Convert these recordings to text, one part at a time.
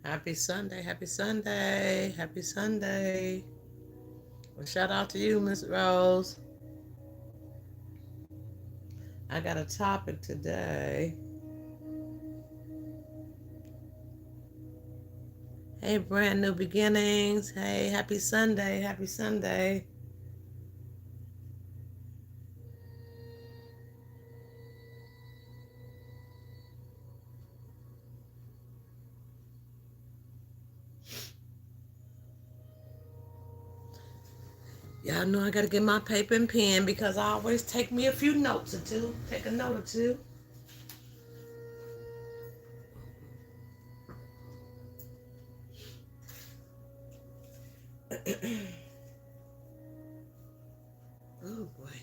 Happy Sunday, happy Sunday, happy Sunday. Well, shout out to you, Miss Rose. I got a topic today. Hey, brand new beginnings. Hey, happy Sunday, happy Sunday. Y'all know I gotta get my paper and pen because I always take me a few notes or two. Take a note or two. Oh boy.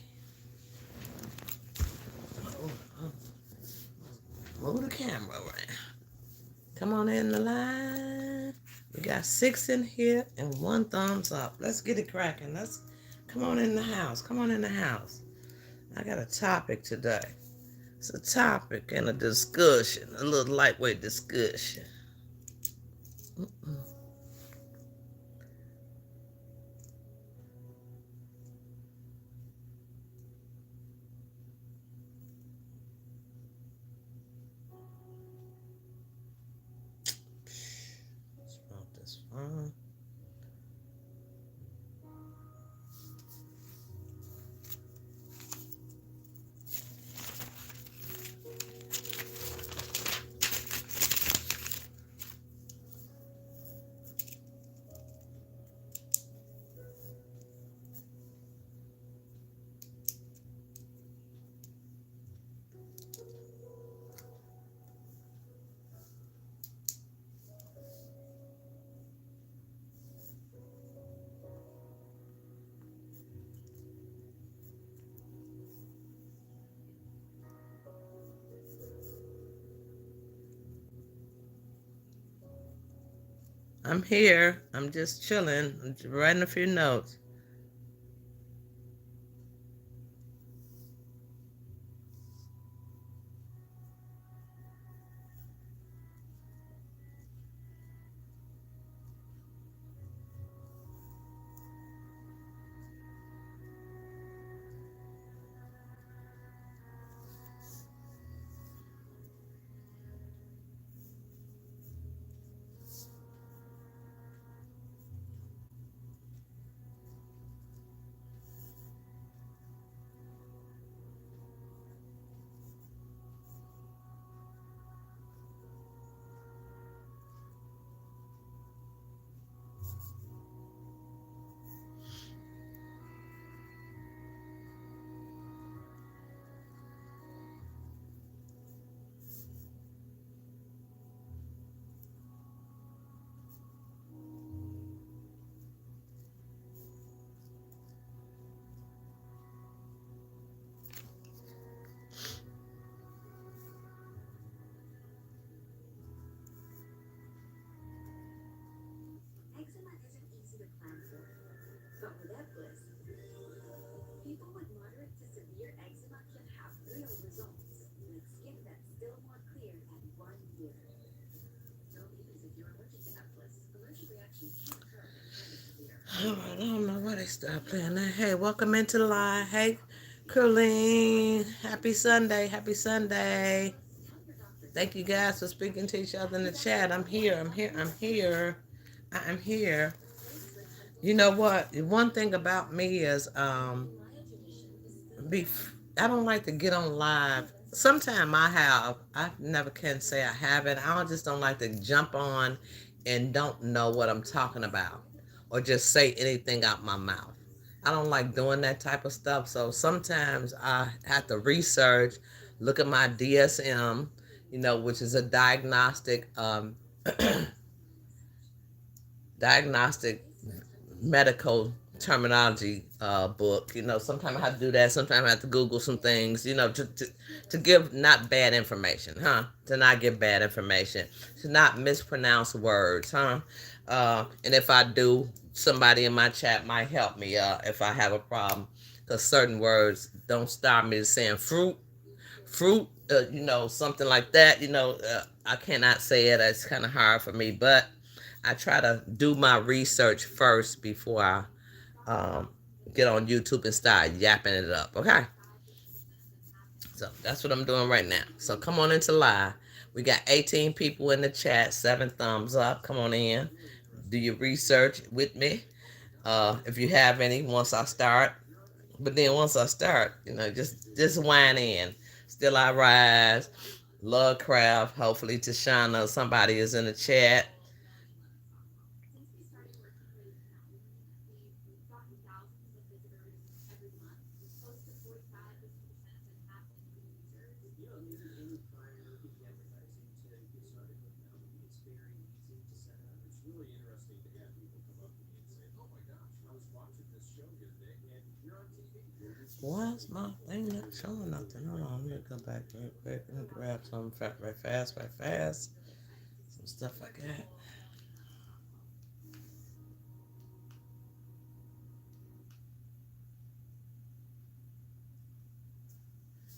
Oh, oh. Move the camera around. Come on in the line. We got 6 in here and 1 thumbs up. Let's get it cracking. Let's come on in the house. Come on in the house. I got a topic today. It's a topic and a discussion, a little lightweight discussion. Let's mount this phone. I'm here. I'm just chilling. I'm just writing a few notes. Eczema isn't easy to plan for, but with Ebglyss, people with moderate to severe eczema can have real results, like skin that's still more clear at 1 year. No news if you're allergic to Ebglyss. Allergic reactions can occur and can be severe. All right, I don't know why they stopped playing that. Hey, welcome into the line. Hey, Curleen. Happy Sunday. Happy Sunday. Thank you guys for speaking to each other in the chat. I'm here. I'm here. I'm here. I am here. You know what? One thing about me is I don't like to get on live. Sometimes I have. I never can say I haven't. I just don't like to jump on and don't know what I'm talking about or just say anything out my mouth. I don't like doing that type of stuff. So sometimes I have to research, look at my DSM, which is a diagnostic medical terminology book. Sometimes I have to do that. Sometimes I have to Google some things, to give not bad information, huh? To not give bad information, to not mispronounce words, huh? And if I do, somebody in my chat might help me if I have a problem, because certain words don't stop me saying fruit, fruit, something like that. I cannot say it. It's kind of hard for me, but I try to do my research first before I get on YouTube and start yapping it up. Okay, so that's what I'm doing right now. So come on into live. We got 18 people in the chat, 7 thumbs up. Come on in, do your research with me. If you have any, once I start. But then once I start, just whine in. Still I rise. Love craft. Hopefully Tashana, somebody is in the chat. Since we started working with we've gotten thousands of visitors every month, close to 45 to 50% of them have been new users. Using any prior indie advertising to get started with them, it's very easy to set up. It's really interesting to have people come up to me and say, "Oh my gosh, I was watching this show the other day, and you're on TV." Why's my thing not showing nothing? Hold on, let me go back real quick. Let me grab some right fast, right fast. Some stuff I got.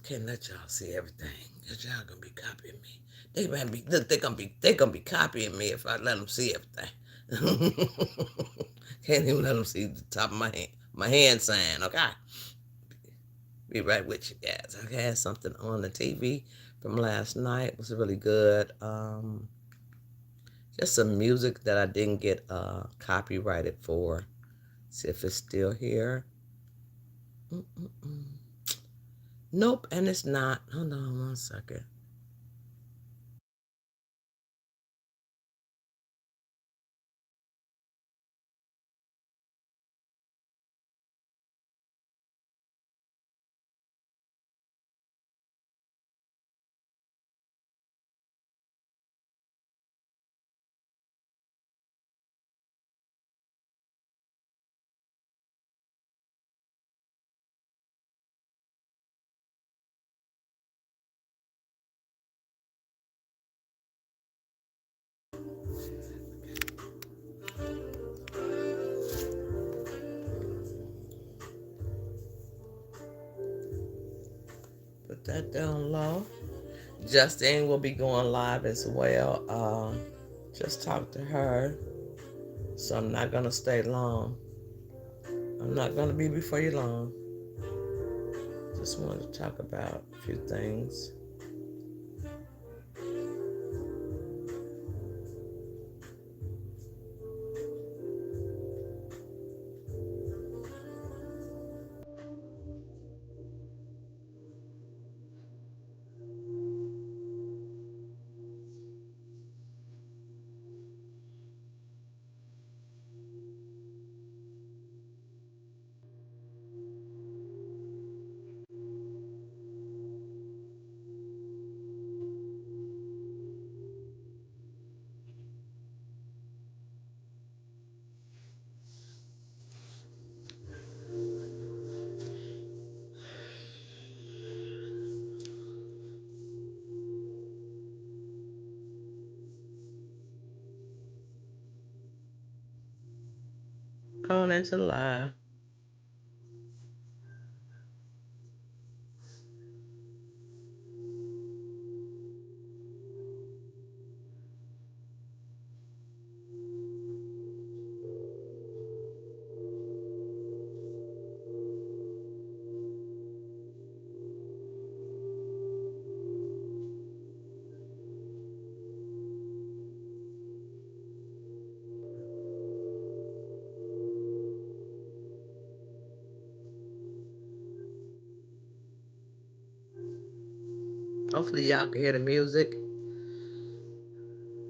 Can't let y'all see everything, cause y'all gonna be copying me. They might be look. They gonna be copying me if I let them see everything. Can't even let them see the top of my hand sign. Okay, be right with you guys. I had something on the TV from last night. It was really good. Just some music that I didn't get copyrighted for. See if it's still here. Mm-mm-mm. Nope, and it's not. Hold on 1 second. Put that down low. Justine will be going live as well. Just talk to her. So I'm not gonna stay long. I'm not gonna be before you long. Just wanted to talk about a few things. Going into live. Hopefully y'all can hear the music.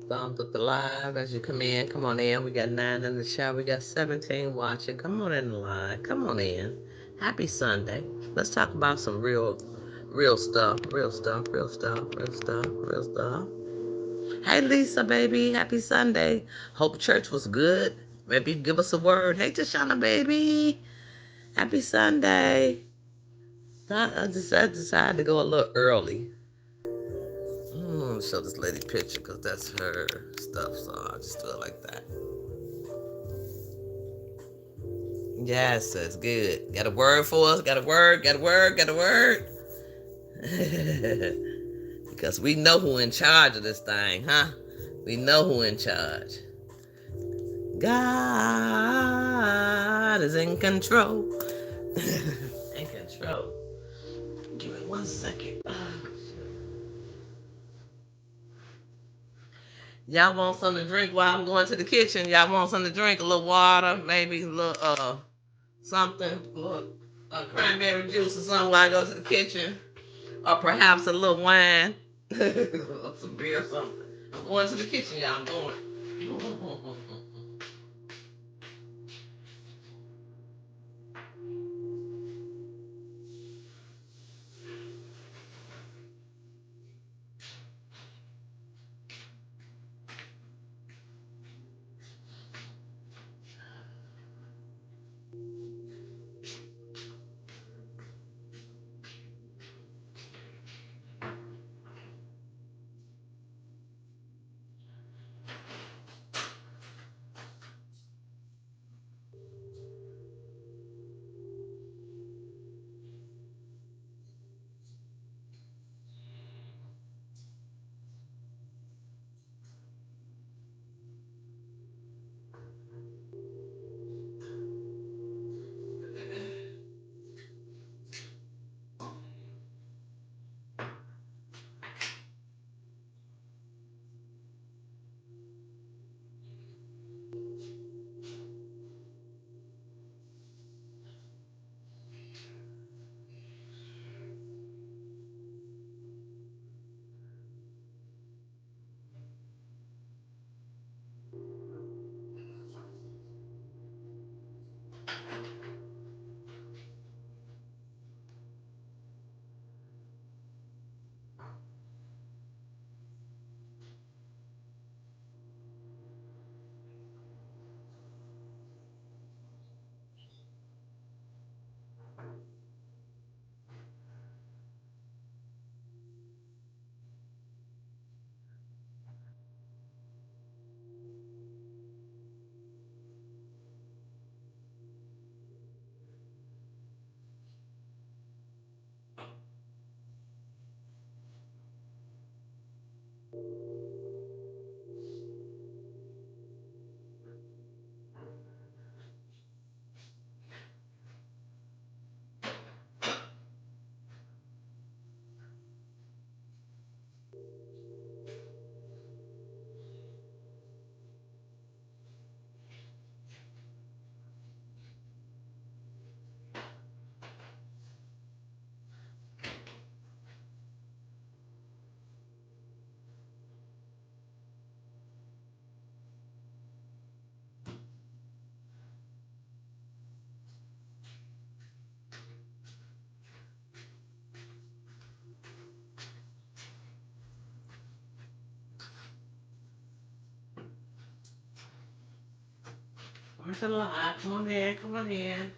Thumbs up the live as you come in. Come on in. We got 9 in the chat. We got 17 watching. Come on in the line. Come on in. Happy Sunday. Let's talk about some real stuff. Real stuff. Real stuff. Real stuff. Real stuff. Hey Lisa, baby. Happy Sunday. Hope church was good. Maybe give us a word. Hey Tashana, baby. Happy Sunday. I decided to go a little early. Show this lady picture because that's her stuff. So I'll just do it like that. Yes, that's good. Got a word for us? Got a word? Got a word? Got a word? Because we know who in charge of this thing, huh? We know who in charge. God is in control. In control. Give me 1 second. Y'all want something to drink while I'm going to the kitchen? Y'all want something to drink? A little water, maybe a little something, a little cranberry juice or something while I go to the kitchen, or perhaps a little wine, some beer or something. I'm going to the kitchen, y'all. I'm going. Where's the light? Come on in, come on in.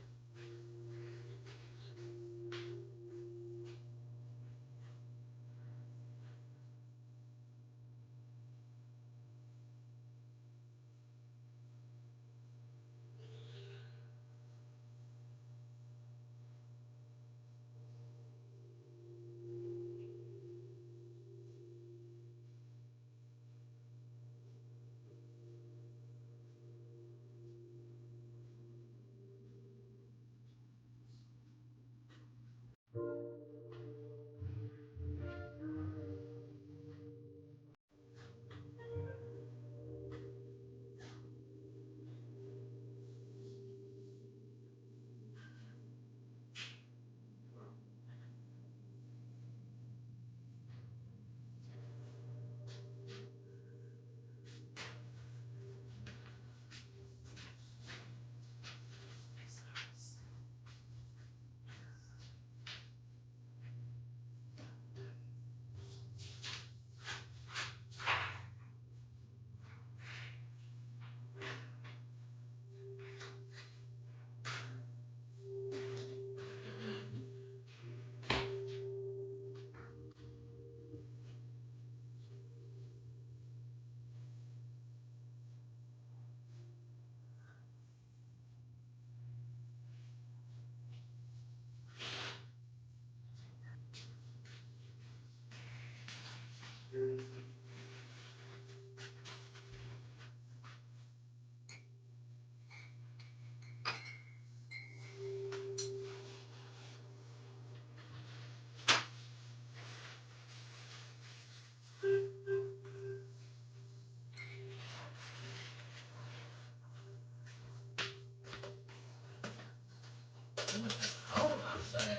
Hold on a second.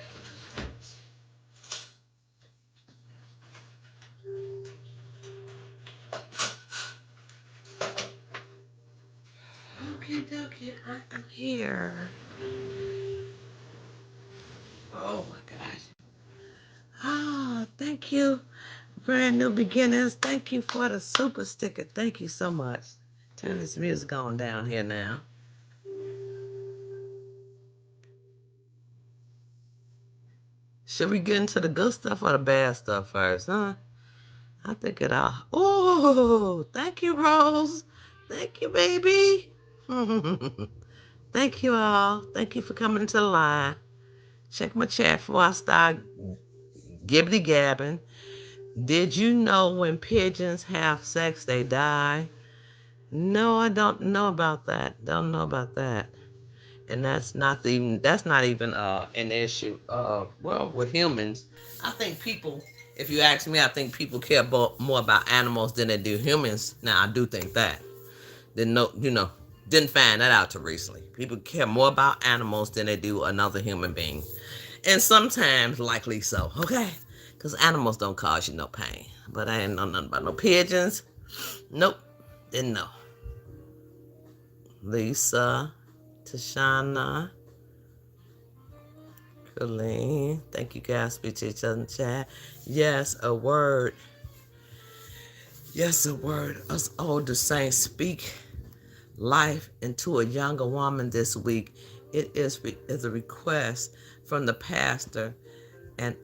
Okay, dokie, I am here. Oh my gosh. Ah, thank you. Brand new beginnings. Thank you for the super sticker. Thank you so much. Turn this music on down here now. Should we get into the good stuff or the bad stuff first, huh? I think it all. Oh, thank you, Rose. Thank you, baby. Thank you all. Thank you for coming to the line. Check my chat before I start gibbity gabbing. Did you know when pigeons have sex, they die? No, I don't know about that. Don't know about that. And that's not even an issue. Well, with humans, I think people. If you ask me, I think people care more about animals than they do humans. Now, I do think that. Didn't know, didn't find that out till recently. People care more about animals than they do another human being, and sometimes likely so. Okay, because animals don't cause you no pain. But I ain't know nothing about no pigeons. Nope, didn't know. Lisa, Tashana, Colleen, thank you guys. Speak to each other in the chat. Yes, a word. Yes, a word. Us older saints speak life into a younger woman this week. It is a request from the pastor, and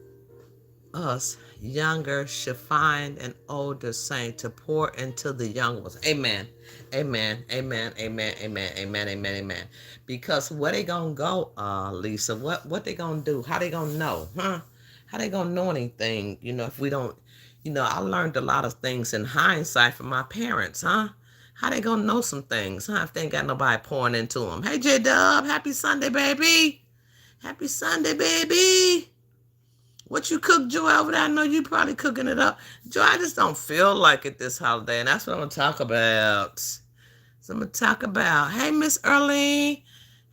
us younger should find an older saint to pour into the young ones. Amen. Amen. Amen. Amen. Amen. Amen. Amen. Amen. Because where they gonna go, Lisa? What they gonna do? How they gonna know? Huh? How they gonna know anything? If we don't, I learned a lot of things in hindsight from my parents, huh? How they gonna know some things, huh? If they ain't got nobody pouring into them. Hey, J Dub, happy Sunday, baby. Happy Sunday, baby. What you cook, Joy, over there? I know you probably cooking it up. Joy, I just don't feel like it this holiday, and that's what I'm going to talk about. So I'm going to talk about, hey, Miss Early.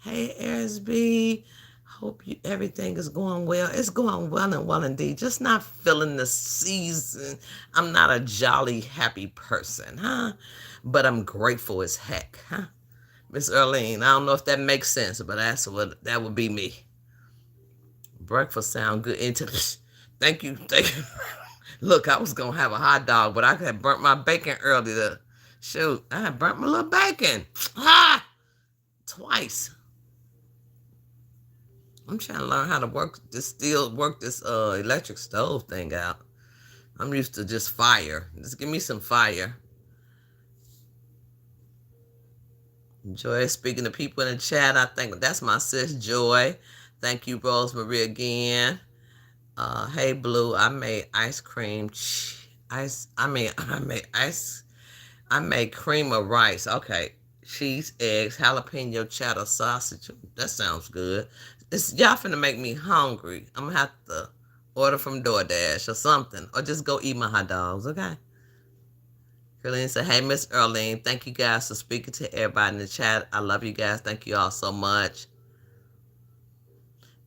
Hey, Erizb. Hope everything is going well. It's going well and well indeed. Just not feeling the season. I'm not a jolly, happy person, huh? But I'm grateful as heck, huh? Miss Earlene, I don't know if that makes sense, but that would be me. Breakfast sound good. Thank you, thank you. Look, I was gonna have a hot dog, but I had burnt my bacon earlier. Shoot, I had burnt my little bacon. Ah, twice. I'm trying to learn how to work this electric stove thing out. I'm used to just fire. Just give me some fire. Joy, speaking to people in the chat, I think that's my sis Joy. Thank you, Rosemary, again. Hey Blue, I made ice cream. I made cream of rice. Okay, cheese, eggs, jalapeno cheddar sausage. That sounds good. Y'all finna make me hungry. I'm gonna have to order from DoorDash or something, or just go eat my hot dogs. Okay. Carlene said, "Hey Miss Earlene, thank you guys for speaking to everybody in the chat. I love you guys. Thank you all so much."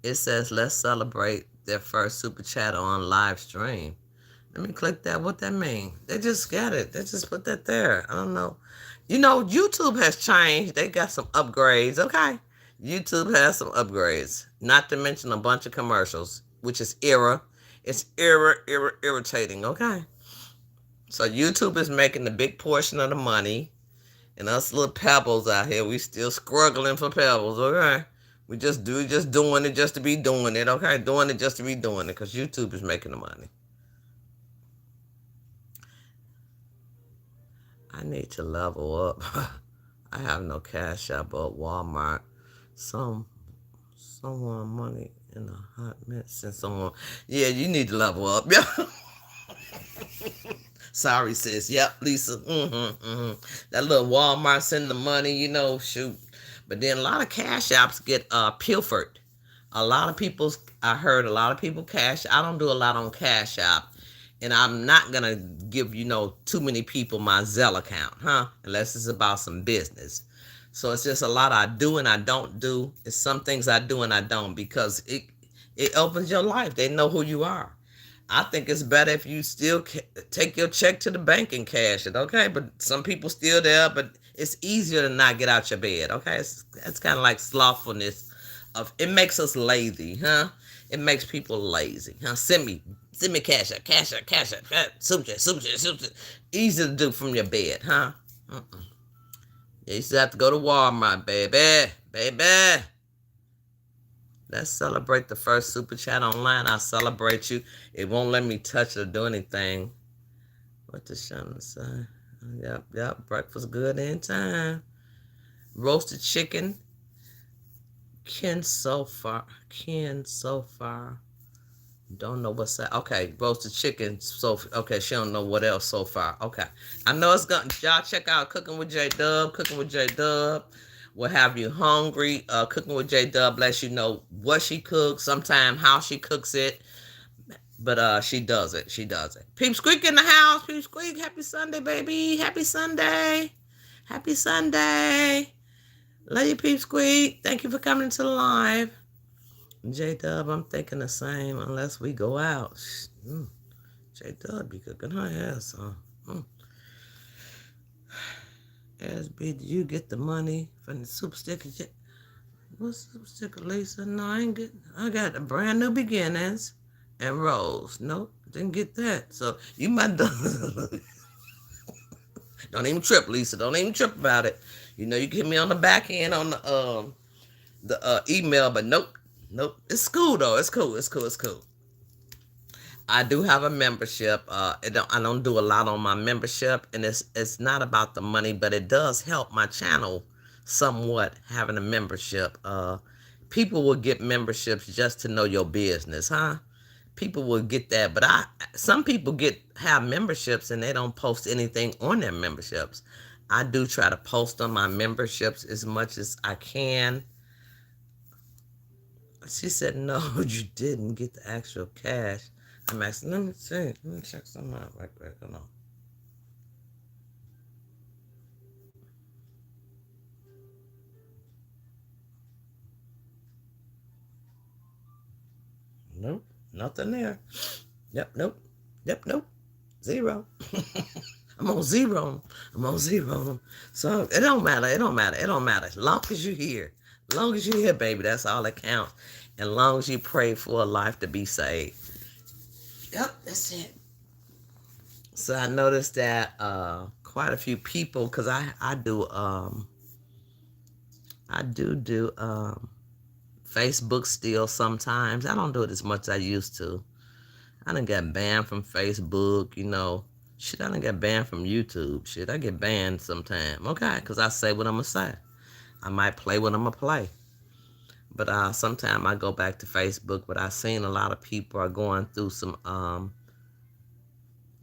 It says, let's celebrate their first super chat on live stream. Let me click that. What that mean? They just got it. They just put that there. I don't know. YouTube has changed. They got some upgrades, okay? YouTube has some upgrades. Not to mention a bunch of commercials, which is It's irritating, okay? So YouTube is making the big portion of the money. And us little pebbles out here, we still struggling for pebbles, okay? We just doing it just to be doing it, okay? Doing it just to be doing it, because YouTube is making the money. I need to level up. I have no cash out but Walmart. Someone money in a hot minute since someone. Yeah, you need to level up. Yeah. Sorry, sis. Yep, Lisa. That little Walmart send the money, shoot. But then a lot of cash apps get pilfered. I heard a lot of people cash. I don't do a lot on Cash App. And I'm not going to give, too many people my Zelle account, huh? Unless it's about some business. So it's just a lot I do and I don't do. It's some things I do and I don't because it opens your life. They know who you are. I think it's better if you still take your check to the bank and cash it, okay? But some people still there, but it's easier to not get out your bed, okay? It's kind of like slothfulness. It makes us lazy, huh? It makes people lazy, huh? Send me cash it, cash it, cash it, super chat, super chat, super chat. Easy to do from your bed, huh? Uh-uh. You used to have to go to Walmart, baby, baby. Let's celebrate the first super chat online. I celebrate you. It won't let me touch or do anything. What the Shannon say? Yep. Breakfast good in time. Roasted chicken. Ken so far. Don't know what's that. Okay, roasted chicken. So okay, she don't know what else so far. Okay, I know it's gonna. Y'all check out Cooking with J Dub. Cooking with J Dub will have you hungry. Cooking with J Dub lets you know what she cooks, sometimes how she cooks it, but she does it. She does it. Peep Squeak in the house. Peep Squeak. Happy Sunday, baby. Happy Sunday. Happy Sunday. Love you, Peep Squeak. Thank you for coming to the live. J Dub, I'm thinking the same unless we go out. J Dub be cooking her ass off. Erizb, did you get the money from the super sticker? What's super sticker, Lisa? No, I ain't getting. I got the brand new beginnings and Rose. Nope, didn't get that. So you might don't even trip, Lisa. Don't even trip about it. You know you can hit me on the back end on the email, but nope. It's cool though. It's cool. I do have a membership. I don't do a lot on my membership, and it's not about the money, but it does help my channel somewhat having a membership. People will get memberships just to know your business, huh? People will get that, but some people have memberships and they don't post anything on their memberships. I do try to post on my memberships as much as I can. She said, no, you didn't get the actual cash. I'm asking, let me see. Let me check something out right quick. Hold on. Nope, nothing there. Nope. Zero. I'm on zero. So it don't matter. As long as you're here. Baby, that's all that counts. As long as you pray for a life to be saved. Yep, that's it. So I noticed that quite a few people, because I do Facebook still sometimes. I don't do it as much as I used to. I done got banned from Facebook, Shit, I done got banned from YouTube. Shit, I get banned sometime. Okay, because I say what I'm going to say. I might play what I'm going to play. But sometimes I go back to Facebook, but I've seen a lot of people are going through some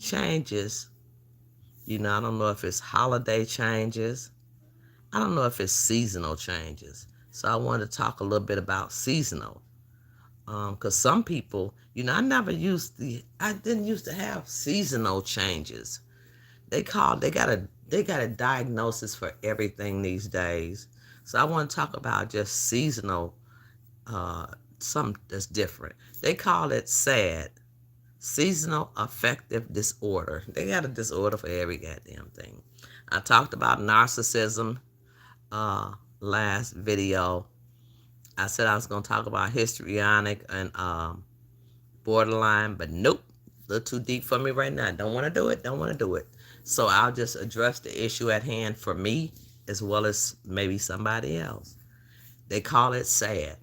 changes. I don't know if it's holiday changes. I don't know if it's seasonal changes. So I wanted to talk a little bit about seasonal. Because some people, I didn't used to have seasonal changes. They got a diagnosis for everything these days. So I want to talk about just seasonal, something that's different. They call it SAD, seasonal affective disorder. They got a disorder for every goddamn thing. I talked about narcissism last video. I said I was going to talk about histrionic and borderline, but nope. A little too deep for me right now. Don't want to do it. So I'll just address the issue at hand for me as well as maybe somebody else. They call it SAD.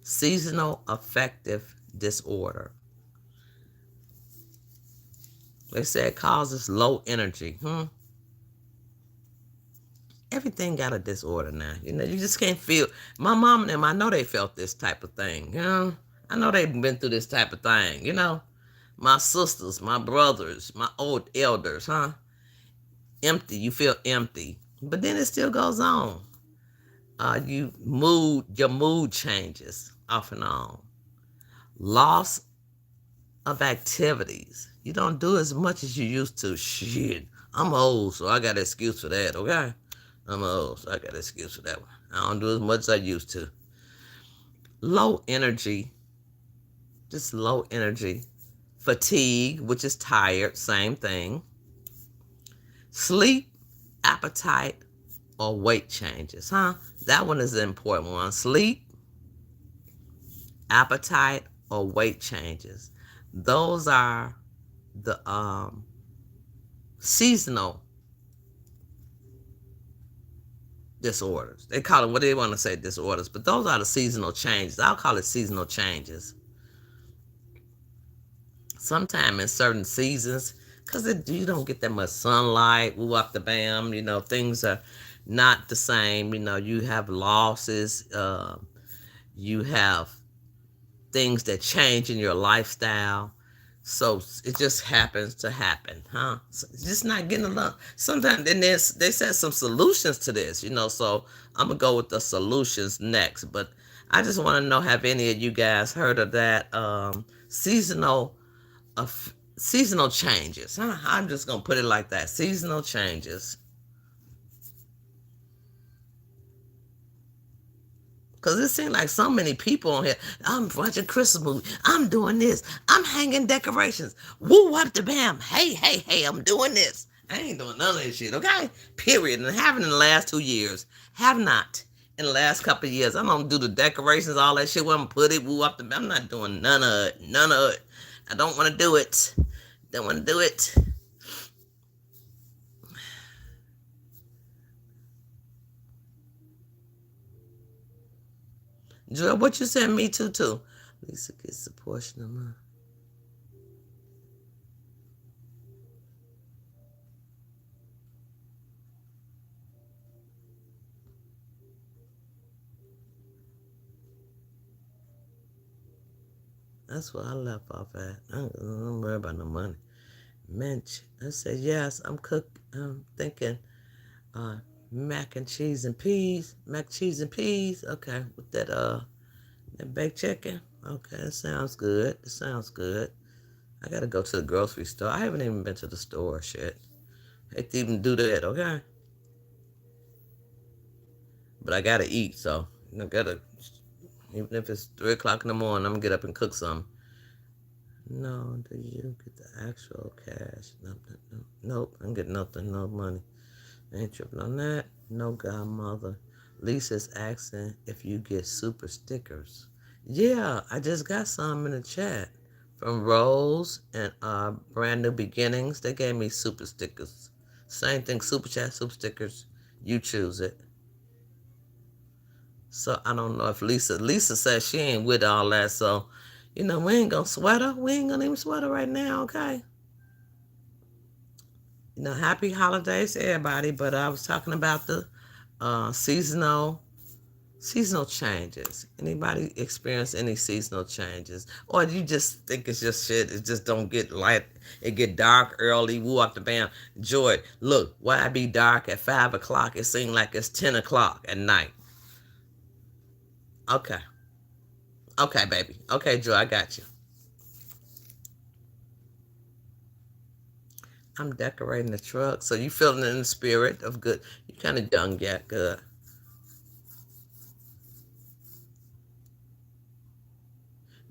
Seasonal affective disorder. They say it causes low energy. Everything got a disorder now. You just can't feel. My mom and them, I know they felt this type of thing. I know they've been through this type of thing. My sisters, my brothers, my old elders, Empty. You feel empty. But then it still goes on. Your mood changes off and on. Loss of activities. You don't do as much as you used to. Shit. I'm old, so I got an excuse for that, okay? I'm old, so I got an excuse for that one. I don't do as much as I used to. Low energy, just low energy. Fatigue, which is tired, same thing. Sleep, appetite, or weight changes, huh? That one is an important one. Sleep, appetite, or weight changes. Those are the seasonal disorders. They call it what they want to say disorders, but those are the seasonal changes. I'll call it seasonal changes. Sometime in certain seasons, because you don't get that much sunlight, woo up the bam, things are not the same. You have losses, you have things that change in your lifestyle. So it just happens to happen, huh? So it's just not getting along. Sometimes, and they said some solutions to this, so I'm going to go with the solutions next. But I just want to know, have any of you guys heard of that seasonal changes? Huh? I'm just going to put it like that, seasonal changes. Because it seems like so many people on here. I'm watching Christmas movie. I'm doing this. I'm hanging decorations. Woo, up the bam. Hey, hey, hey, I'm doing this. I ain't doing none of that shit, okay? Period. And haven't in the last 2 years. Have not. In the last couple of years. I don't do the decorations, all that shit. Where I'm put it, woo, up the bam. I'm not doing none of it. None of it. I don't want to do it. Don't want to do it. Joy, what you said me too? Lisa gets a portion of mine. That's what I left off at. I don't worry about no money. Mench. I said, yes, I'm thinking mac and cheese and peas. Mac, cheese, and peas. Okay. With that baked chicken. Okay, that sounds good. It sounds good. I gotta go to the grocery store. I haven't even been to the store, shit. I hate to even do that, okay? But I gotta eat, so I gotta, even if it's 3 o'clock in the morning, I'm gonna get up and cook something. No, do you get the actual cash? Nope, I ain't getting nothing, no money. I ain't tripping on that. No godmother. Lisa's asking if you get super stickers. Yeah, I just got some in the chat from Rose and Brand New Beginnings. They gave me super stickers. Same thing, super chat, super stickers. You choose it. So I don't know if Lisa says she ain't with all that, so we ain't gonna sweat her. We ain't gonna even sweat her right now, okay? Happy holidays to everybody, but I was talking about the seasonal changes. Anybody experience any seasonal changes? Or you just think it's just shit, it just don't get light, it get dark early, woo up the bam. Joy, look, why it be dark at 5 o'clock? It seems like it's 10 o'clock at night. Okay. Okay, baby. Okay, Joy, I got you. I'm decorating the truck. So you feeling in the spirit of good. You kind of young yet, good.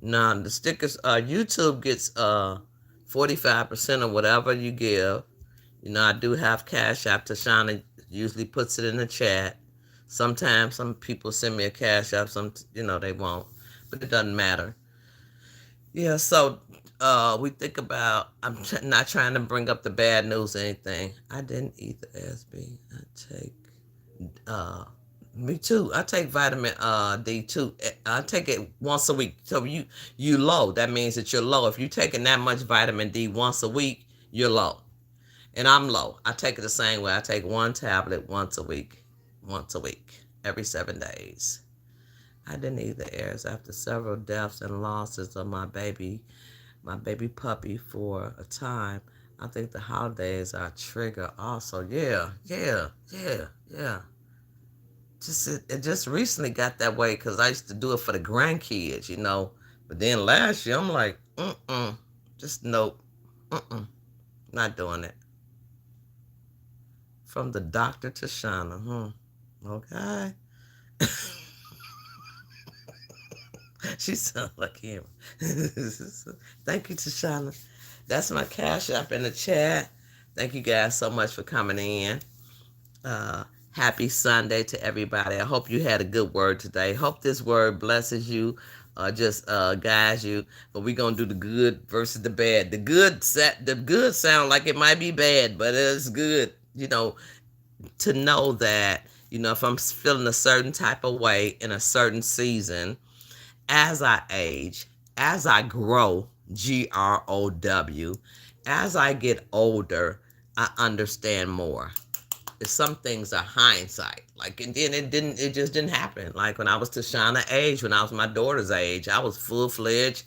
Now the stickers, YouTube gets 45% of whatever you give. I do have Cash App. Tashana usually puts it in the chat. Sometimes some people send me a Cash App, some they won't. But it doesn't matter. Yeah, so we think about, not trying to bring up the bad news or anything. I didn't eat the Erizb. I take, me too. I take vitamin D too. I take it once a week. So you low. That means that you're low. If you're taking that much vitamin D once a week, you're low. And I'm low. I take it the same way. I take one tablet once a week. Once a week. Every 7 days. I didn't eat the heirs after several deaths and losses of my baby puppy for a time. I think the holidays are a trigger also. Yeah. It just recently got that way because I used to do it for the grandkids, But then last year I'm like, just nope, not doing it. From the doctor to Shauna. Okay. She sounds like him. Thank you, Tashana. That's my cash app in the chat. Thank you guys so much for coming in. Happy Sunday to everybody. I hope you had a good word today. Hope this word blesses you, just guides you. But we're gonna do the good versus the bad. The good sound like it might be bad, but it's good. To know that if I'm feeling a certain type of way in a certain season, as I age, as I grow, GROW, as I get older, I understand more. Some things are hindsight. Like, and then it just didn't happen. Like when I was Tashana age, when I was my daughter's age, I was full-fledged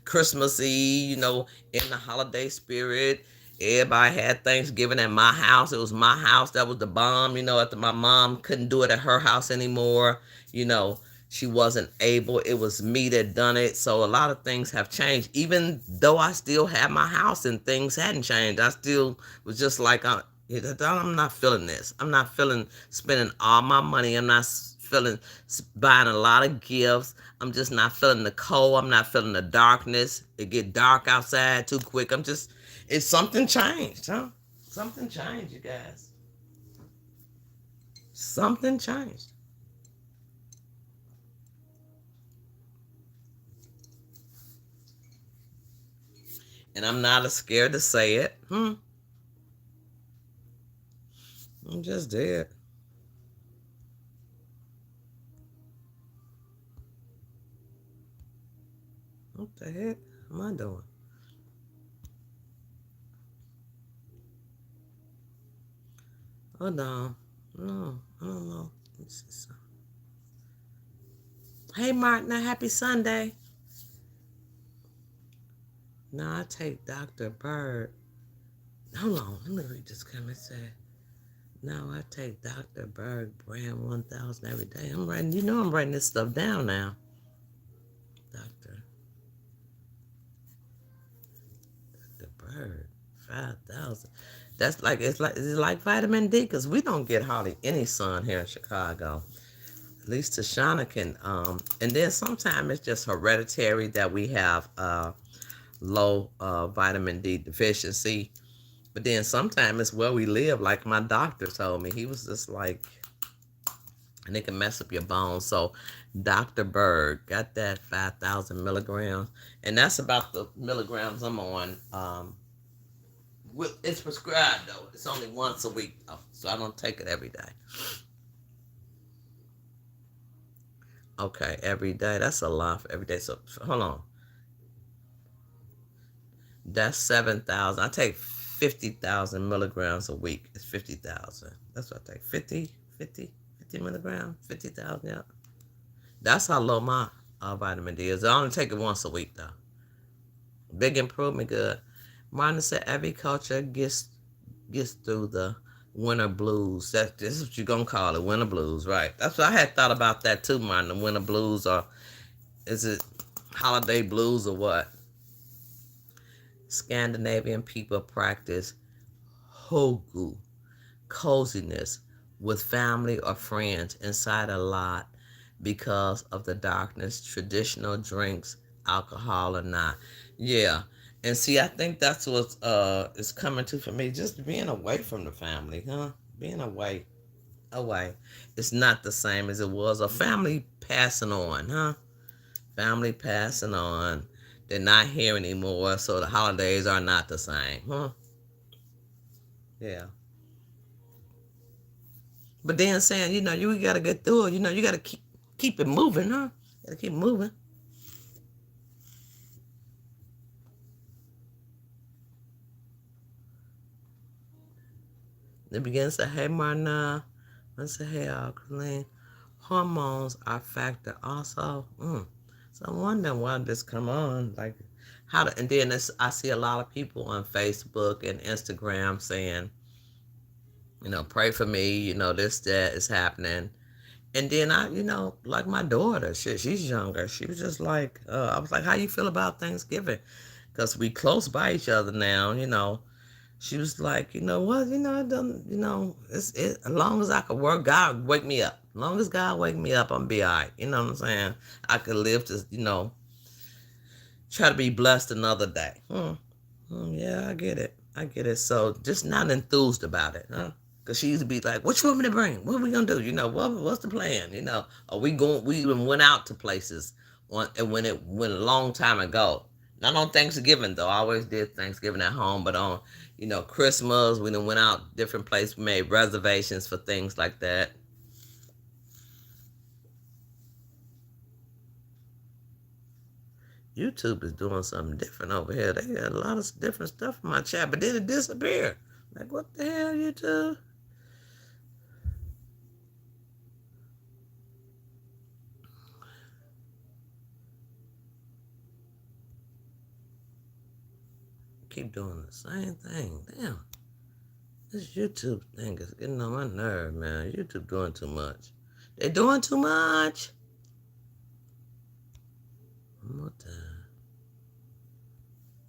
Christmassy, in the holiday spirit. Everybody had Thanksgiving at my house. It was my house that was the bomb, after my mom couldn't do it at her house anymore, you know, she wasn't able. It was me that done it. So a lot of things have changed. Even though I still had my house and things hadn't changed, I still was just like, I'm not feeling this. I'm not feeling spending all my money. I'm not feeling buying a lot of gifts. I'm just not feeling the cold. I'm not feeling the darkness. It get dark outside too quick. It's something changed, huh? Something changed, you guys. Something changed. And I'm not scared to say it. I'm just dead. What the heck am I doing? Hold on. No, I don't know. Let me see something. Hey, Martina, happy Sunday. No, I take Dr. Bird. Hold on. Let me read this comment. Say, no, I take Dr. Berg brand 1000 every day. I'm writing this stuff down now. Dr. Berg, 5,000. That's it's like vitamin D, because we don't get hardly any sun here in Chicago. At least Tashana can. And then sometimes it's just hereditary that we have low vitamin D deficiency. But then sometimes it's where we live, like my doctor told me. He was just like, and it can mess up your bones. So Dr. Berg got that 5,000 milligrams. And that's about the milligrams I'm on. It's prescribed, though. It's only once a week, though. So I don't take it every day. Okay, every day. That's a lot for every day. So hold on. That's 7,000. I take 50,000 milligrams a week. It's 50,000. That's what I take. 50 milligrams, 50,000. Yeah. That's how low my vitamin D is. I only take it once a week, though. Big improvement, good. Martin said every culture gets through the winter blues. This is what you're going to call it, winter blues, right? That's what I had thought about that too, Martin. The winter blues, or is it holiday blues or what? Scandinavian people practice hogu, coziness, with family or friends inside a lot because of the darkness, traditional drinks, alcohol or not. Yeah. And see, I think that's what is coming to for me, just being away from the family, huh? Being away. It's not the same as it was. A family passing on, huh? Family passing on. They're not here anymore, so the holidays are not the same, huh? Yeah. But then saying, you gotta get through it. You gotta keep it moving, huh? You gotta keep moving. They begin to say, hey, Marna. I say, hey, Colleen. Hormones are a factor also. So I'm wondering why this come on. Like, and then I see a lot of people on Facebook and Instagram saying, pray for me, this, that is happening. And then like my daughter, she's younger. She was just like, I was like, how you feel about Thanksgiving? Because we close by each other now, She was like, you know what, it doesn't, as long as I could work, God wake me up. As long as God wake me up, I'm be all right. You know what I'm saying? I could live to, try to be blessed another day. Yeah, I get it. I get it. So just not enthused about it, huh? Because she used to be like, what you want me to bring? What are we going to do? What's the plan? Are we going, we even went out to places and when it went a long time ago. Not on Thanksgiving, though. I always did Thanksgiving at home, but on, Christmas, we then went out different places, made reservations for things like that. YouTube is doing something different over here. They got a lot of different stuff in my chat, but then it disappeared. Like, what the hell, YouTube? Keep doing the same thing. Damn, this YouTube thing is getting on my nerve, man. YouTube doing too much. They doing too much. One more time.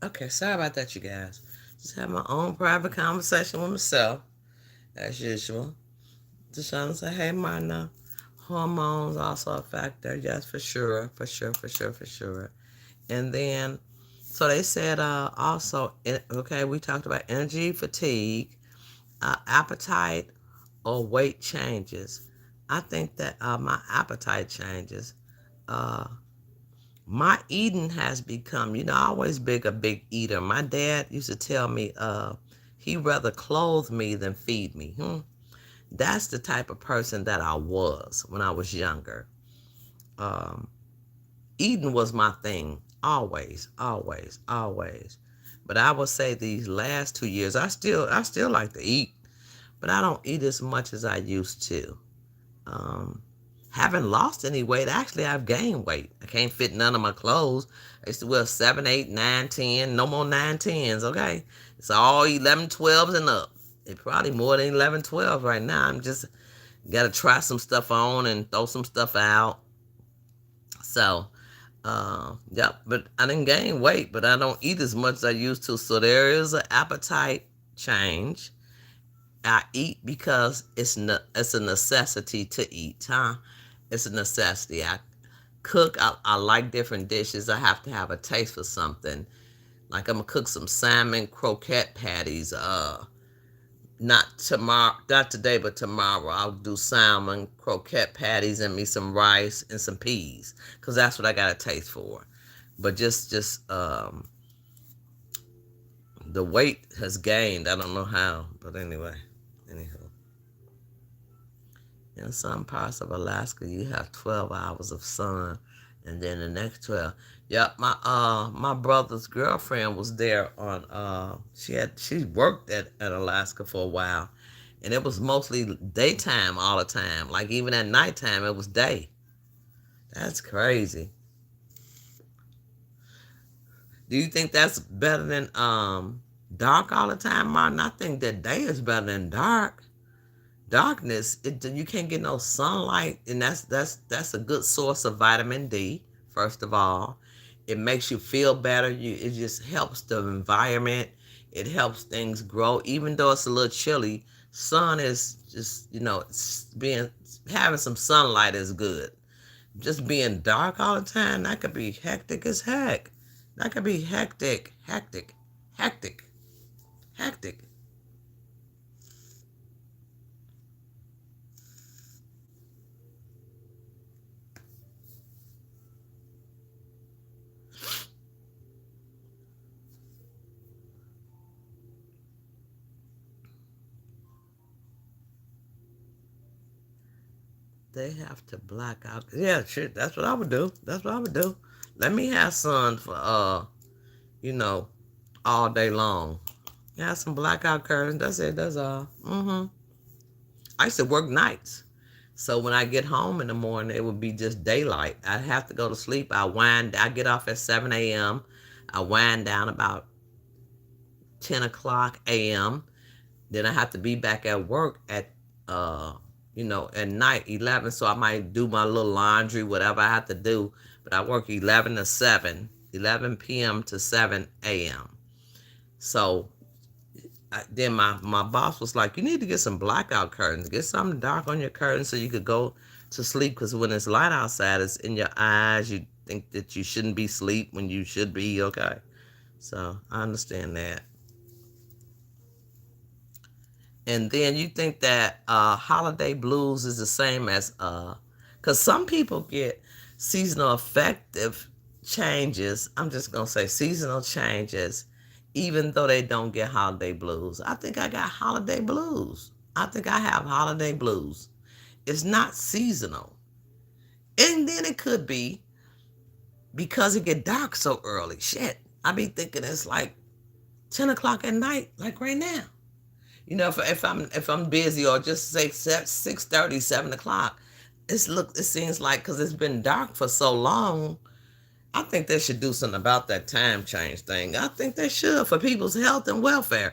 Okay, sorry about that, you guys. Just have my own private conversation with myself, as usual. Just trying to say, hey, Marna, hormones also a factor. Yes, for sure, for sure, for sure, for sure. And then, so they said also, okay, we talked about energy fatigue, appetite, or weight changes. I think that my appetite changes. Uh, my eating has become, I always been a big eater. My dad used to tell me he rather clothe me than feed me. That's the type of person that I was when I was younger. Um, Eating was my thing, always, always, always. But I would say these last 2 years, I still like to eat, but I don't eat as much as I used to. Um, haven't lost any weight. Actually, I've gained weight. I can't fit none of my clothes. I used to wear 7, 8, 9, 10. No more 9, 10s, okay? It's all 11, 12s and up. It's probably more than 11, 12 right now. I'm just got to try some stuff on and throw some stuff out. So, yep, but I didn't gain weight, but I don't eat as much as I used to. So there is an appetite change. I eat because it's a necessity to eat, huh? It's a necessity. I cook. I like different dishes. I have to have a taste for something. Like I'm gonna cook some salmon croquette patties. Not tomorrow, not today, but tomorrow. I'll do salmon croquette patties and me some rice and some peas, cause that's what I got a taste for. But just the weight has gained. I don't know how, but anyway, anywho. In some parts of Alaska, you have 12 hours of sun, and then the next 12. Yep, my brother's girlfriend was there on. She worked at Alaska for a while, and it was mostly daytime all the time. Like even at nighttime, it was day. That's crazy. Do you think that's better than dark all the time, Martin? I think that day is better than dark. Darkness, you can't get no sunlight, and that's a good source of vitamin D. First of all, it makes you feel better. It just helps the environment. It helps things grow, even though it's a little chilly. Sun is just being having some sunlight is good. Just being dark all the time, that could be hectic as heck. That could be hectic, hectic, hectic, hectic. They have to black out. Yeah, shit. That's what I would do. That's what I would do. Let me have sun for you know, all day long. Have some blackout curtains. That's it. That's all. I used to work nights, so when I get home in the morning, it would be just daylight. I'd have to go to sleep. I get off at 7 a.m. I wind down about 10 o'clock a.m. Then I have to be back at work at at night 11. So I might do my little laundry, whatever I have to do. But I work 11 to 7, 11 p.m. to 7 a.m. So then my boss was like, you need to get some blackout curtains, get something dark on your curtains so you could go to sleep, because when it's light outside, it's in your eyes. You think that you shouldn't be asleep when you should be. Okay, so I understand that. And then you think that holiday blues is the same as because some people get seasonal affective changes. I'm just gonna say seasonal changes, even though they don't get holiday blues. I think I got holiday blues. I think I have holiday blues. It's not seasonal, and then it could be because it get dark so early. Shit, I be thinking it's like 10 o'clock at night, like right now. If I'm busy, or just say 6:30, 7 o'clock, it seems like, because it's been dark for so long. I think they should do something about that time change thing. I think they should, for people's health and welfare.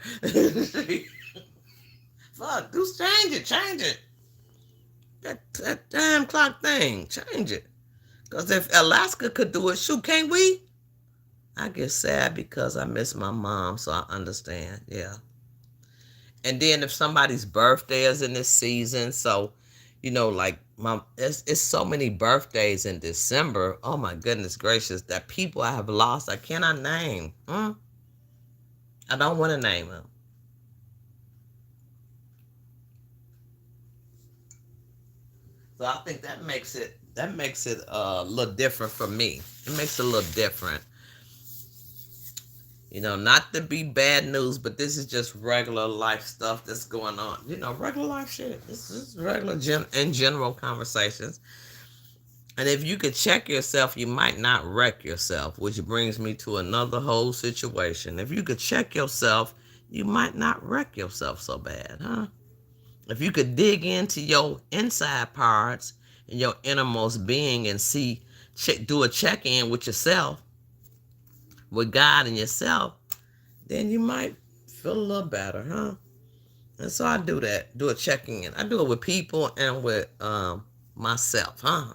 Fuck, do change it. That time clock thing, change it. Because if Alaska could do it, shoot, can't we? I get sad because I miss my mom, so I understand. Yeah. And then if somebody's birthday is in this season, so like it's so many birthdays in December. Oh my goodness gracious, that people I have lost, I cannot name. I don't want to name them. So I think that makes it a little different for me. It makes it a little different. Not to be bad news, but this is just regular life stuff that's going on. Regular life shit. This is regular in general conversations. And if you could check yourself, you might not wreck yourself, which brings me to another whole situation. If you could check yourself, you might not wreck yourself so bad, huh? If you could dig into your inside parts and your innermost being and do a check-in with yourself, with God and yourself, then you might feel a little better, huh? And so I do that, do a checking in. I do it with people and with myself, huh?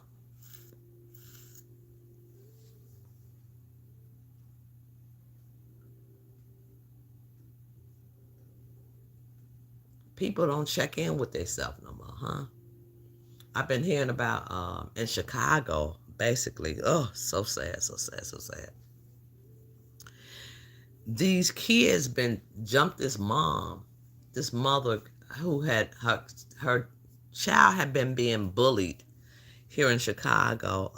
People don't check in with themselves no more, huh? I've been hearing about in Chicago, basically. Oh, so sad, so sad, so sad. These kids been jumped this mother who had her child had been being bullied here in Chicago,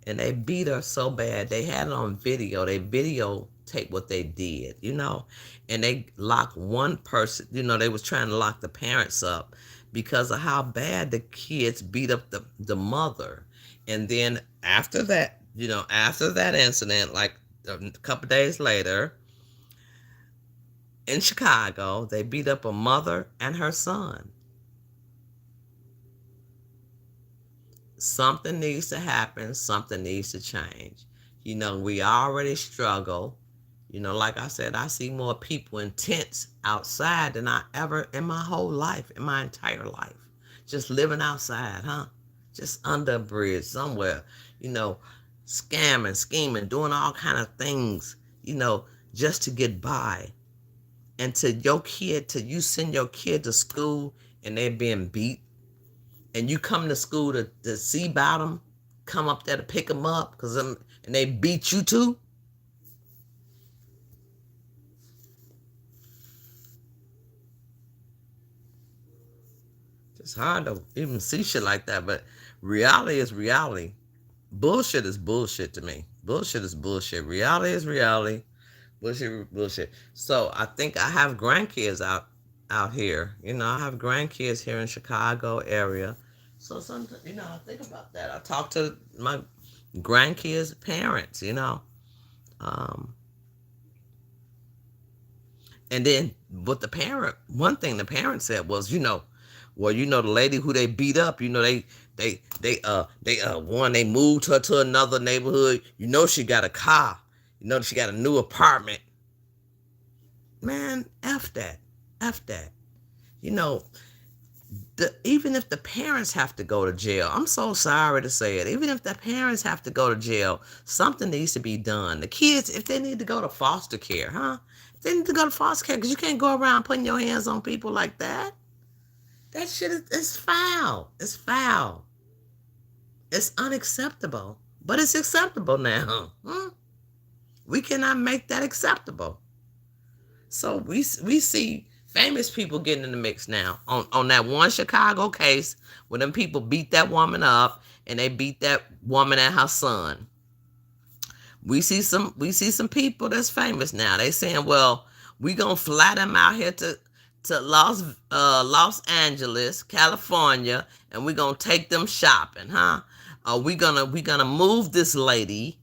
and they beat her so bad. They had it on video. They videotaped what they did, and they locked one person. They was trying to lock the parents up because of how bad the kids beat up the mother. And then after that incident, like a couple days later, in Chicago, they beat up a mother and her son. Something needs to happen. Something needs to change. We already struggle. Like I said, I see more people in tents outside than I ever in my whole life, in my entire life. Just living outside, huh? Just under a bridge somewhere, scamming, scheming, doing all kind of things, just to get by. And you send your kid to school and they're being beat, and you come to school to see about them, come up there to pick them up, and they beat you too. It's hard to even see shit like that, but reality is reality. Bullshit is bullshit to me. Bullshit is bullshit. Reality is reality. Bullshit, bullshit. So I think I have grandkids out here. I have grandkids here in Chicago area. So sometimes, I think about that. I talk to my grandkids' parents. Um, and then one thing the parent said was, well, the lady who they beat up, they moved her to another neighborhood. She got a car. She got a new apartment. Man, F that. F that. Even if the parents have to go to jail, I'm so sorry to say it. Even if the parents have to go to jail, something needs to be done. The kids, if they need to go to foster care, huh? They need to go to foster care because you can't go around putting your hands on people like that. That shit is foul. It's foul. It's unacceptable. But it's acceptable now. We cannot make that acceptable. So we see famous people getting in the mix now. On that one Chicago case where them people beat that woman up and they beat that woman and her son. We see some people that's famous now. They saying, well, we gonna fly them out here to Los Angeles, California, and we gonna take them shopping, huh? We gonna move this lady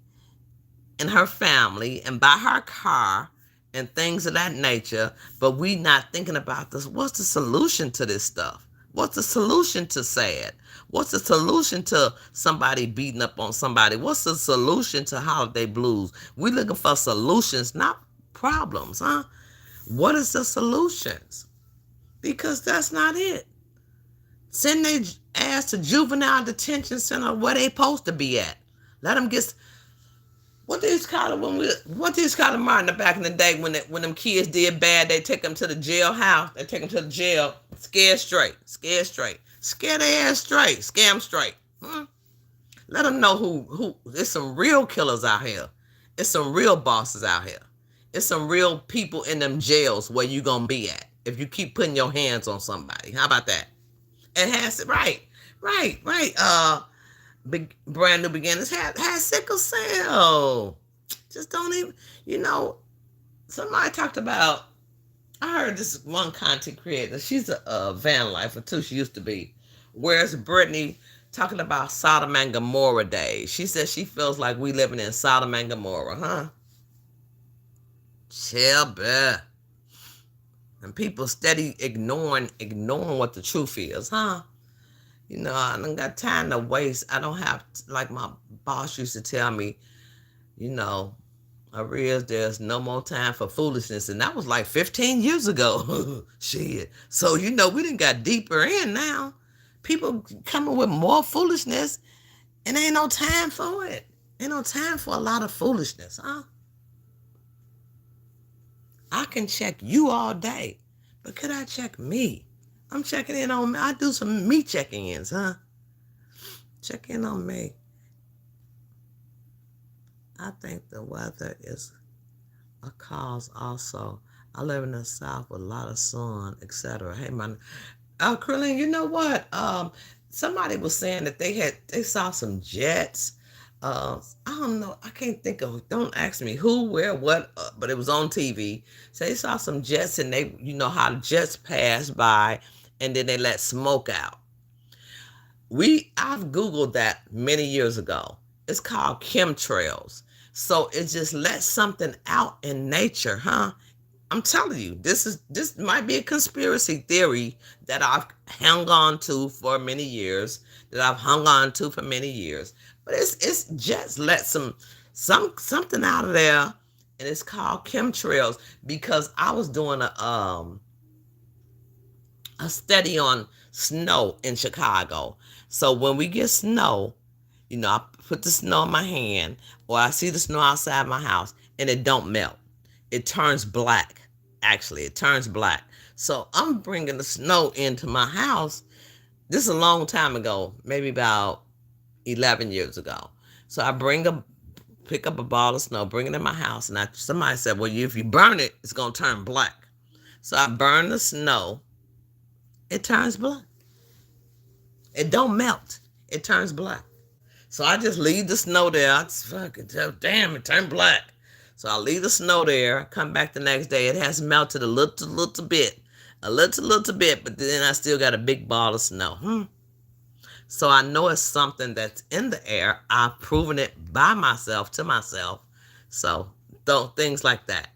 and her family and buy her car and things of that nature, but we not thinking about this. What's the solution to this stuff? What's the solution to sad? What's the solution to somebody beating up on somebody? What's the solution to holiday blues? We looking for solutions, not problems, huh? What is the solutions? Because that's not it. Send their ass to juvenile detention center where they supposed to be at. Let them get... What these call it Martin back in the day when them kids did bad, they take them to the jailhouse, they take them to the jail, scared straight, scare their ass straight, scare them straight. Let them know who. There's some real killers out here. There's some real bosses out here. There's some real people in them jails where you gonna be at if you keep putting your hands on somebody. How about that? It has right. Brand new beginners has sickle cell. Just don't even, somebody talked about, I heard this one content creator, she's a van lifer too, she used to be. Where's Brittany talking about Sodom and Gomorrah days? She says she feels like we living in Sodom and Gomorrah, huh? Chill, bruh. And people steady ignoring what the truth is, huh? I don't got time to waste. I don't have, like my boss used to tell me, Erizb, there's no more time for foolishness. And that was like 15 years ago. Shit. So, we done got deeper in now. People coming with more foolishness and ain't no time for it. Ain't no time for a lot of foolishness, huh? I can check you all day, but could I check me? I'm checking in on me. I do some me checking ins, huh? Check in on me. I think the weather is a cause also. I live in the South with a lot of sun, etc. Hey, man. Krillin, you know what? Somebody was saying that they saw some jets. I don't know. I can't think of. Don't ask me who, where, what. But it was on TV. So they saw some jets, and they, how the jets pass by. And then they let smoke out. I've Googled that many years ago. It's called chemtrails. So it just lets something out in nature, huh? I'm telling you, this might be a conspiracy theory that I've hung on to for many years. But it's just let something out of there, and it's called chemtrails because I was doing a study on snow in Chicago. So when we get snow, I put the snow in my hand or I see the snow outside my house and it don't melt. It turns black. Actually, it turns black. So I'm bringing the snow into my house. This is a long time ago, maybe about 11 years ago. So I pick up a ball of snow, bring it in my house. And somebody said, well, if you burn it, it's going to turn black. So I burn the snow. It turns black. It don't melt. It turns black. So I just leave the snow there. Damn, it turned black. So I leave the snow there, come back the next day. It has melted a little bit, but then I still got a big ball of snow. So I know it's something that's in the air. I've proven it to myself. So things like that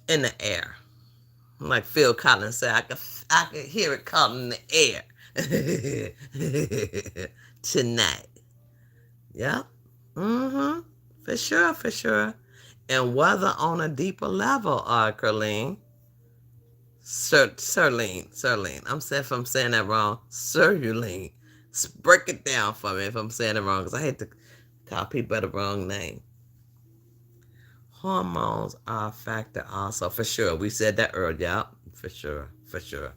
in the air. Like Phil Collins said, I could hear it caught in the air tonight. Yep. For sure. And whether on a deeper level, Carlene, Sirlene. I'm sorry if I'm saying that wrong. Sirlene. Break it down for me if I'm saying it wrong, because I hate to call people by the wrong name. Hormones are a factor also, for sure. We said that earlier. Yep, for sure, for sure.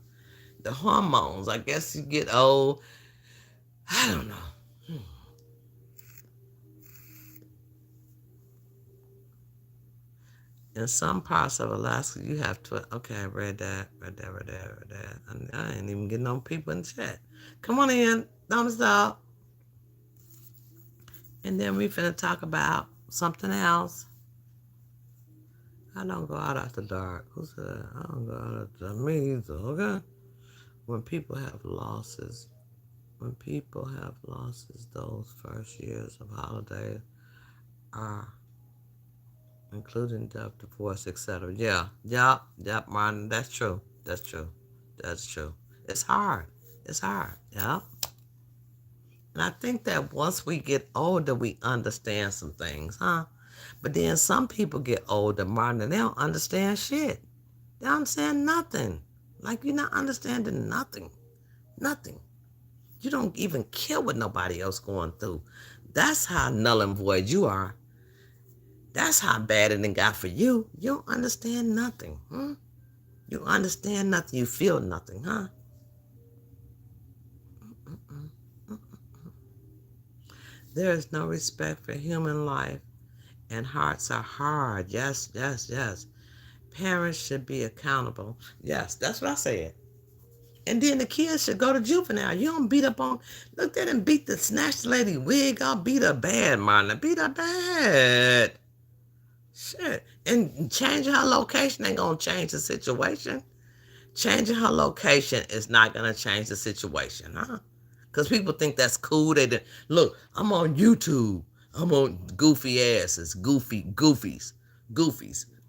The hormones, I guess you get old. I don't know. In some parts of Alaska, you have to. Okay, I read that, read that, read that, read that. I ain't even getting on people in the chat. Come on in, don't stop. And then we finna talk about something else. I don't go out after dark. Who said that? I don't go out after me either, okay? When people have losses, those first years of holidays are including death, divorce, etc. Yeah, yep, Martin. That's true. That's true. That's true. It's hard. It's hard. Yeah. And I think that once we get older, we understand some things, huh? But then some people get older, Martin, and they don't understand shit. They don't understand nothing. Like you're not understanding nothing. Nothing. You don't even care what nobody else going through. That's how null and void you are. That's how bad it got for you. You don't understand nothing. You understand nothing. You feel nothing, huh? There is no respect for human life, and hearts are hard. Yes, yes, yes. Parents should be accountable. Yes, that's what I said. And then the kids should go to juvenile. You don't beat up on, look, they done beat the snatched lady wig. I'll beat her bad, Marlon. Beat her bad. Shit. And changing her location ain't going to change the situation. Changing her location is not going to change the situation, huh? Because people think that's cool. Look, I'm on YouTube. I'm on goofy asses, goofies.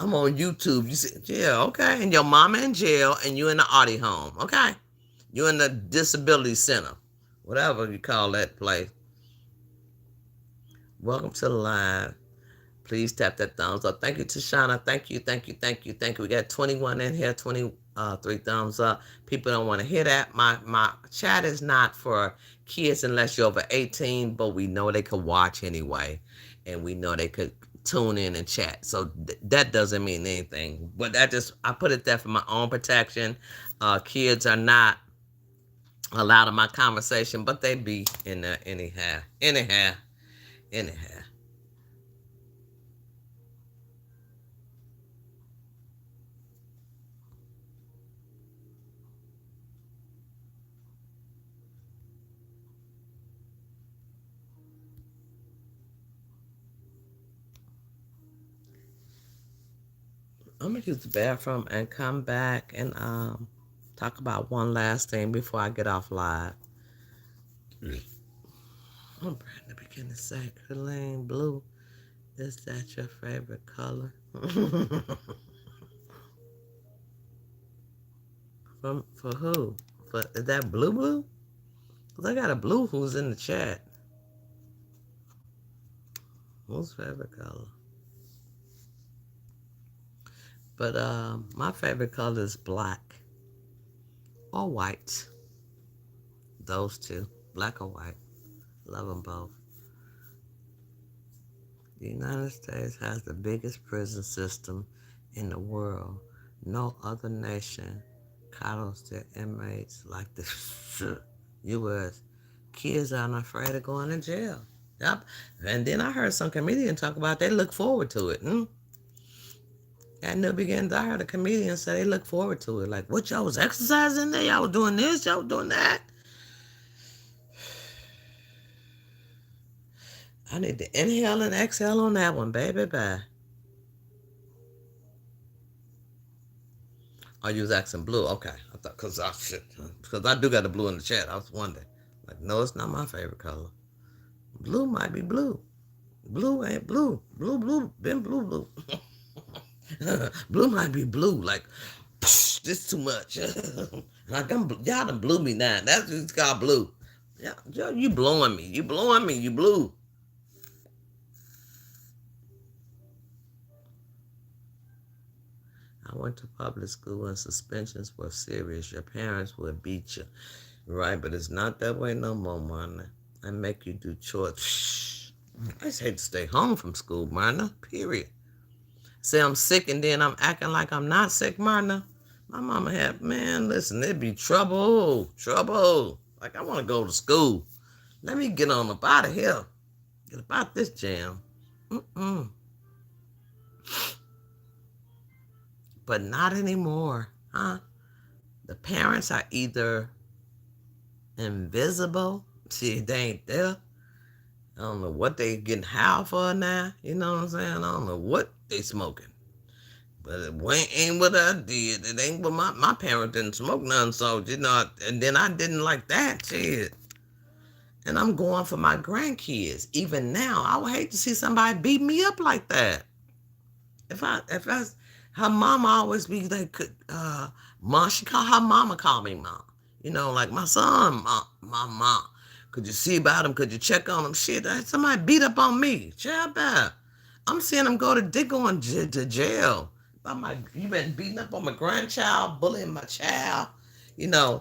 I'm on YouTube. You see, yeah, okay. And your mama in jail and you in the Audi home, okay? You in the disability center, whatever you call that place. Welcome to the live. Please tap that thumbs up. Thank you, Tashana. Thank you, thank you, thank you, thank you. We got 21 in here, 23 thumbs up. People don't want to hear that. My chat is not for kids unless you're over 18, but we know they could watch anyway. And we know they could tune in and chat. So that doesn't mean anything. But I put it there for my own protection. Kids are not allowed in my conversation, but they be in there anyhow. Anyhow. I'm gonna use the bathroom and come back and talk about one last thing before I get off live. I'm trying to begin to say, Helene, blue, is that your favorite color? For who? Is that blue? Cause I got a blue who's in the chat. Who's favorite color? But my favorite color is black or white. Those two, black or white. Love them both. The United States has the biggest prison system in the world. No other nation coddles their inmates like the U.S. Kids aren't afraid of going to jail. Yep. And then I heard some comedian talk about they look forward to it. At the beginning, I heard a comedian say they look forward to it. Like, what, y'all was exercising there? Y'all was doing this? Y'all was doing that? I need to inhale and exhale on that one, baby. Bye. Oh, you was asking blue. Okay. I thought, because I do got the blue in the chat. I was wondering. Like, no, it's not my favorite color. Blue might be blue. Blue ain't blue. Blue, been blue. Blue might be blue. Like, this too much. Like, y'all done blew me now. That's what it's called blue. Yeah, you blowing me. You blue. I went to public school and suspensions were serious. Your parents would beat you. Right, but it's not that way no more, man. I make you do chores. I just hate to stay home from school, man. Period. say I'm sick and then I'm acting like I'm not sick, Marna. My mama had, man, listen, it'd be trouble, trouble. Like, I want to go to school. Let me get on up out of here. Get about this jam. Mm-mm. But not anymore, huh? The parents are either invisible. See, they ain't there. I don't know what they getting high for now. You know what I'm saying? I don't know what they smoking. But it ain't what I did. It ain't what my parents didn't smoke none. So, and then I didn't like that shit. And I'm going for my grandkids. Even now, I would hate to see somebody beat me up like that. If I, her mama always be like, mom, her mama call me mom. Like my son, my mom. Could you see about him? Could you check on him? Shit, somebody beat up on me. Child out. I'm seeing him go to dick going to jail. You been beating up on my grandchild, bullying my child, you know,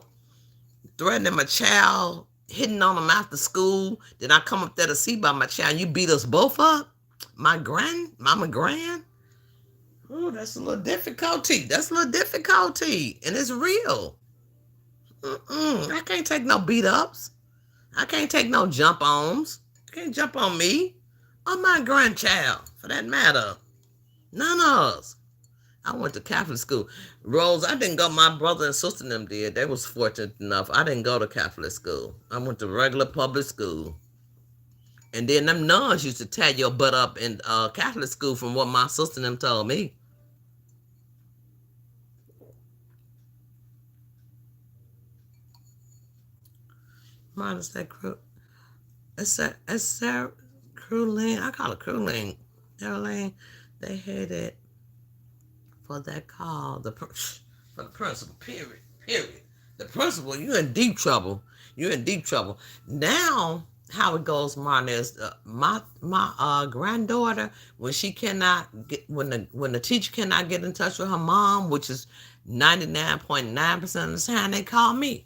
threatening my child, hitting on him after school. Then I come up there to see about my child. You beat us both up? Mama grand? Oh, that's a little difficulty. That's a little difficulty. And it's real. I can't take no beat ups. I can't take no jump ons. You can't jump on me or my grandchild, for that matter. None of us. I went to Catholic school. Rose, I didn't go. My brother and sister and them did. They was fortunate enough. I didn't go to Catholic school. I went to regular public school. And then them nuns used to tie your butt up in Catholic school from what my sister and them told me. Mine is that crew. It's that crew lane. I call it crew lane. Their lane. They had it for that call. For the principal. Period. Period. The principal. You're in deep trouble. You're in deep trouble. Now, how it goes, Martin, is my granddaughter, when she cannot get when the teacher cannot get in touch with her mom, which is 99.9% of the time, they call me.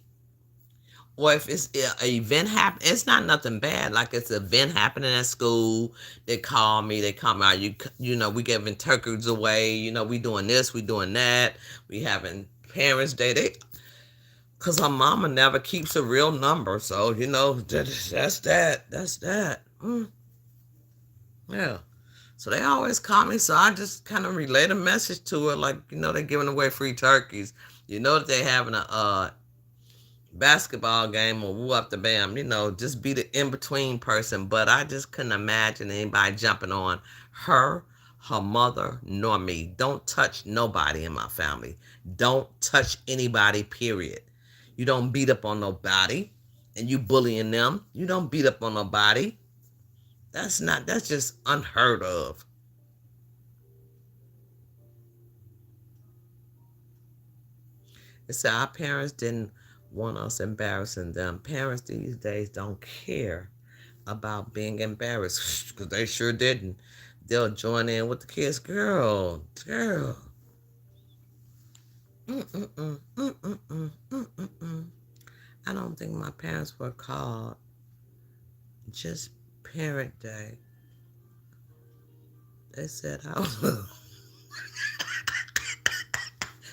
Or if it's an event happen, it's not nothing bad. Like it's an event happening at school, they call me. They come out. We giving turkeys away. We doing this, we doing that. We having Parents' Day. Cause her mama never keeps a real number, so that's that. That's that. Yeah. So they always call me. So I just kind of relay the message to her, like they're giving away free turkeys. That they having a basketball game or woo up the bam, just be the in-between person. But I just couldn't imagine anybody jumping on her mother, nor me. Don't touch nobody in my family. Don't touch anybody, period. You don't beat up on nobody and you bullying them. You don't beat up on nobody. That's just unheard of. It said our parents didn't want us embarrassing them. Parents these days don't care about being embarrassed because they sure didn't. They'll join in with the kids. Girl. Mm-mm-mm, mm-mm-mm, mm-mm-mm. I don't think my parents were called just Parent Day. They said I was.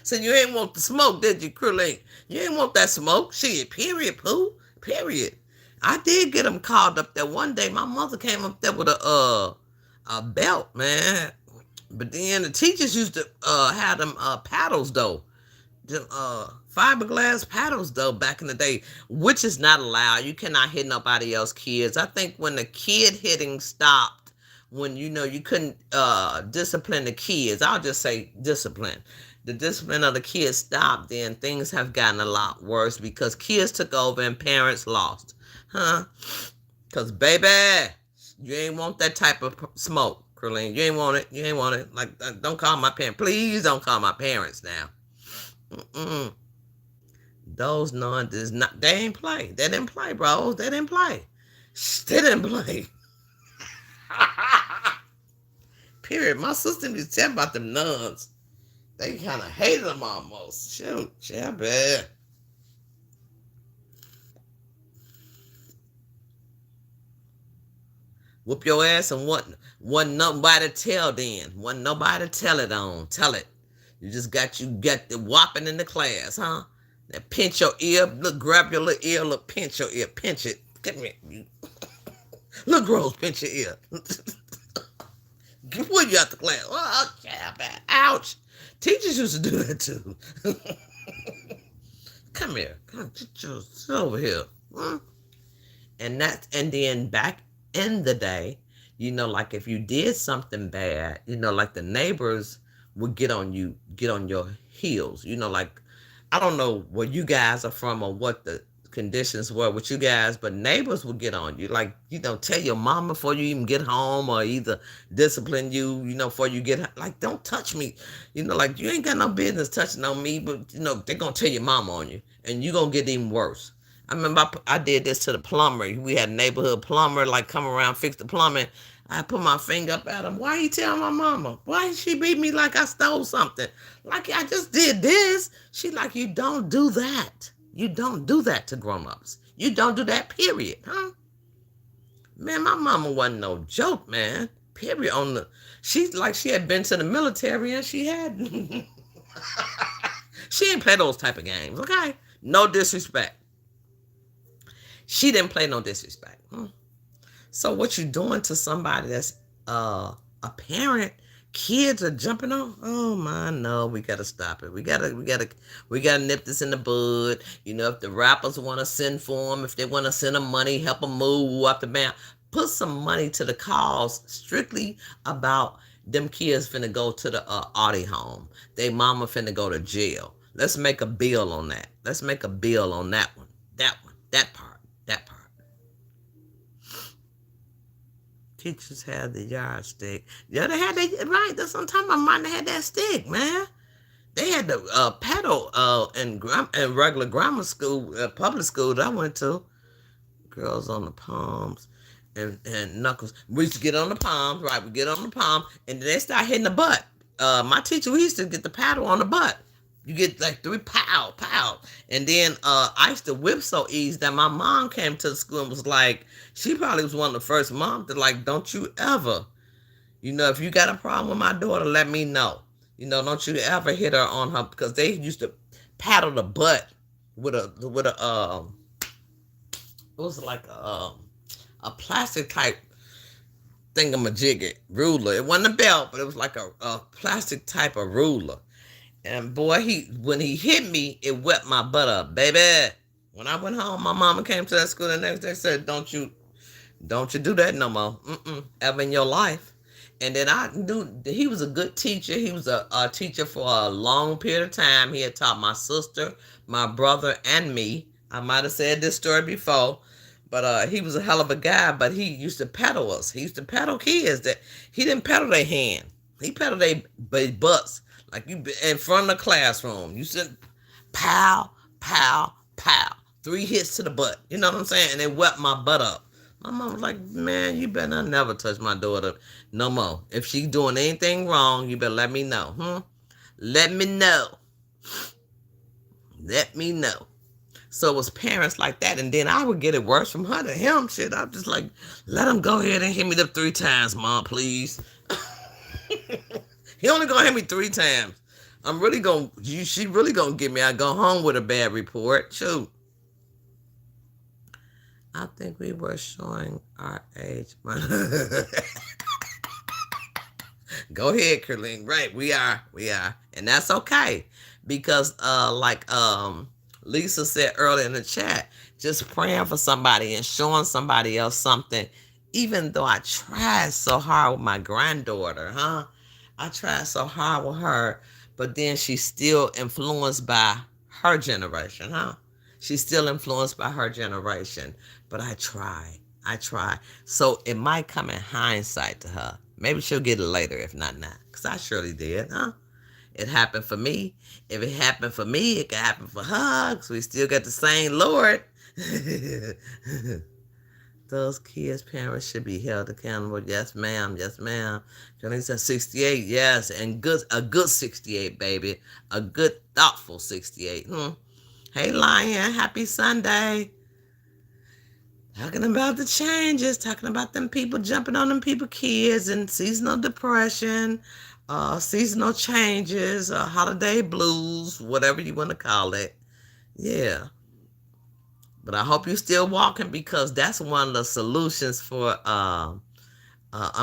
So you ain't want the smoke, did you, Krillin? You ain't want that smoke. Shit, period, poo. Period. I did get them called up there one day. My mother came up there with a belt, man. But then the teachers used to have them paddles though. Them fiberglass paddles though back in the day, which is not allowed. You cannot hit nobody else's kids. I think when the kid hitting stopped, when you couldn't discipline the kids, I'll just say discipline. The discipline of the kids stopped, then things have gotten a lot worse because kids took over and parents lost. Huh? Because, baby, you ain't want that type of smoke, Curleen. You ain't want it. You ain't want it. Like, don't call my parents. Please don't call my parents now. Mm-mm. Those nuns is not, they ain't play. They didn't play, bro. They didn't play. They didn't play. Period. My sister used to tell about them nuns. They kind of hated them almost. Shoot, yeah, bad. Whoop your ass and wasn't nobody to tell then. Wasn't nobody to tell it on. Tell it. You got the whopping in the class, huh? Now pinch your ear, look, grab your little ear, look, pinch your ear, pinch it. Get me, you look, Rose, pinch your ear. Pull you out the class. Oh, yeah, man. Ouch. Teachers used to do that too. Come here, come sit over here. Hmm? And then back in the day, like if you did something bad, like the neighbors would get on your heels. Like I don't know where you guys are from or what the conditions were with you guys, but neighbors would get on you. Like, tell your mama before you even get home, or either discipline you, before you like, don't touch me. Like you ain't got no business touching on me, but they're gonna tell your mama on you, and you're gonna get even worse. I remember I did this to the plumber. We had a neighborhood plumber, like, come around, fix the plumbing. I put my finger up at him. Why he tell my mama? Why she beat me like I stole something? Like I just did this. She like, you don't do that. You don't do that to grown-ups. You don't do that, period, huh? Man, my mama wasn't no joke, man. Period. She had been to the military, and she had she ain't play those type of games, okay? No disrespect. She didn't play no disrespect. So what you doing to somebody that's a parent? Kids are jumping on. Oh my, no, we gotta stop it. We gotta nip this in the bud. If the rappers want to send for them, if they want to send them money, help them move up the band, put some money to the cause strictly about them kids finna go to the Audi home. They mama finna go to jail. Let's make a bill on that. Let's make a bill on that one. That one. That part. That part. Teachers had the yardstick. Yeah, they had that, right. That's what I'm talking about. Mine, they had that stick, man. They had the pedal in regular grammar school, public school that I went to. Girls on the palms and knuckles. We used to get on the palms, right? We get on the palm, and then they start hitting the butt. My teacher, we used to get the paddle on the butt. You get like 3 pow, pow. And then I used to whip so easy that my mom came to the school and was like, she probably was one of the first moms to like, don't you ever, if you got a problem with my daughter, let me know. Don't you ever hit her on her, because they used to paddle the butt with a it was like a plastic type thingamajigger ruler. It wasn't a belt, but it was like a plastic type of ruler. And boy, when he hit me, it wet my butt up, baby. When I went home, my mama came to that school the next day and said, don't you do that no more, ever in your life. And then I knew he was a good teacher. He was a teacher for a long period of time. He had taught my sister, my brother, and me. I might have said this story before, but he was a hell of a guy. But he used to pedal us. He used to pedal kids. That he didn't pedal their hand. He pedaled their butts. Like you in front of the classroom. You said, pow, pow, pow. 3 hits to the butt. You know what I'm saying? And it wet my butt up. My mom was like, man, you better never touch my daughter no more. If she doing anything wrong, you better let me know. Let me know. Let me know. So it was parents like that. And then I would get it worse from her to him. Shit, I'm just like, let him go ahead and hit me up 3 times, Mom, please. He only gonna hit me 3 times. She really gonna get me. I go home with a bad report. Shoot. I think we were showing our age. Go ahead, Kerline. Right, we are. And that's okay. Because Lisa said earlier in the chat, just praying for somebody and showing somebody else something. Even though I tried so hard with my granddaughter, I tried so hard with her, but then she's still influenced by her generation, She's still influenced by her generation. But I try. So it might come in hindsight to her. Maybe she'll get it later, if not now. Because I surely did, It happened for me. If it happened for me, it could happen for her. Because we still got the same Lord. Those kids' parents should be held accountable. Yes, ma'am. Yes, ma'am. Johnny said 68. Yes, and a good 68, baby. A good, thoughtful 68. Hey, Lion. Happy Sunday. Talking about the changes, talking about them people jumping on them people kids and seasonal depression, seasonal changes, holiday blues, whatever you want to call it. Yeah. But I hope you're still walking because that's one of the solutions for I'm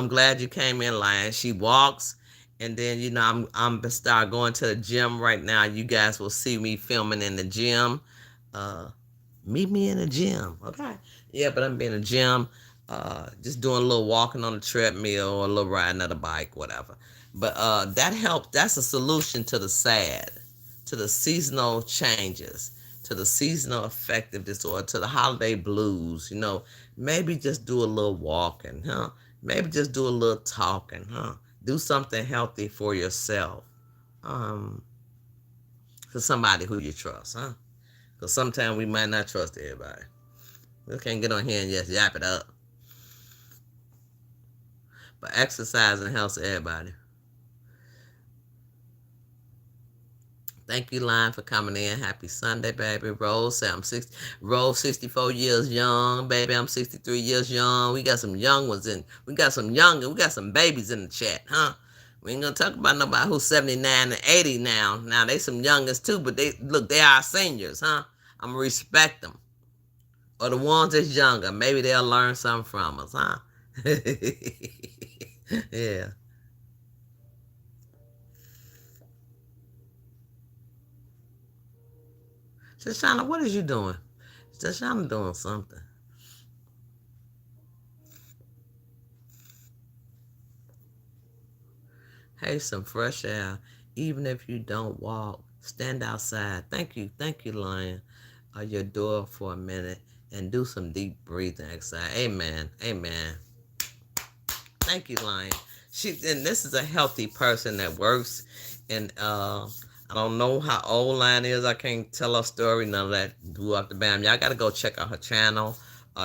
glad you came in, Lion. She walks, and then I'm gonna start going to the gym right now. You guys will see me filming in the gym. Uh, Meet me in the gym, okay? Yeah, but I'm in the gym, just doing a little walking on the treadmill or a little riding of the bike, whatever. But that helps. That's a solution to the sad, to the seasonal changes, to the seasonal affective disorder, to the holiday blues. Maybe just do a little walking, huh? Maybe just do a little talking, huh? Do something healthy for yourself, um, to somebody who you trust, huh? Because sometimes we might not trust everybody. We can't get on here and just yap it up. But exercising helps everybody. Thank you, Line, for coming in. Happy Sunday, baby. Rose said I'm 60. Rose 64 years young, baby. I'm 63 years young. We got some young ones in. We got some babies in the chat, huh? We ain't gonna talk about nobody who's 79 and 80 now. Now they some youngest too, but they are seniors, huh? I'm gonna respect them. Or the ones that's younger. Maybe they'll learn something from us, huh? Yeah. Shoshana, what is you doing? Shoshana doing something. Hey, some fresh air. Even if you don't walk, stand outside. Thank you, Lion. Your door for a minute and do some deep breathing exercise. Amen. Amen. Thank you, Lion. And this is a healthy person that works, and I don't know how old Lion is. I can't tell her story. None of that. Blew up the bam. Y'all got to go check out her channel.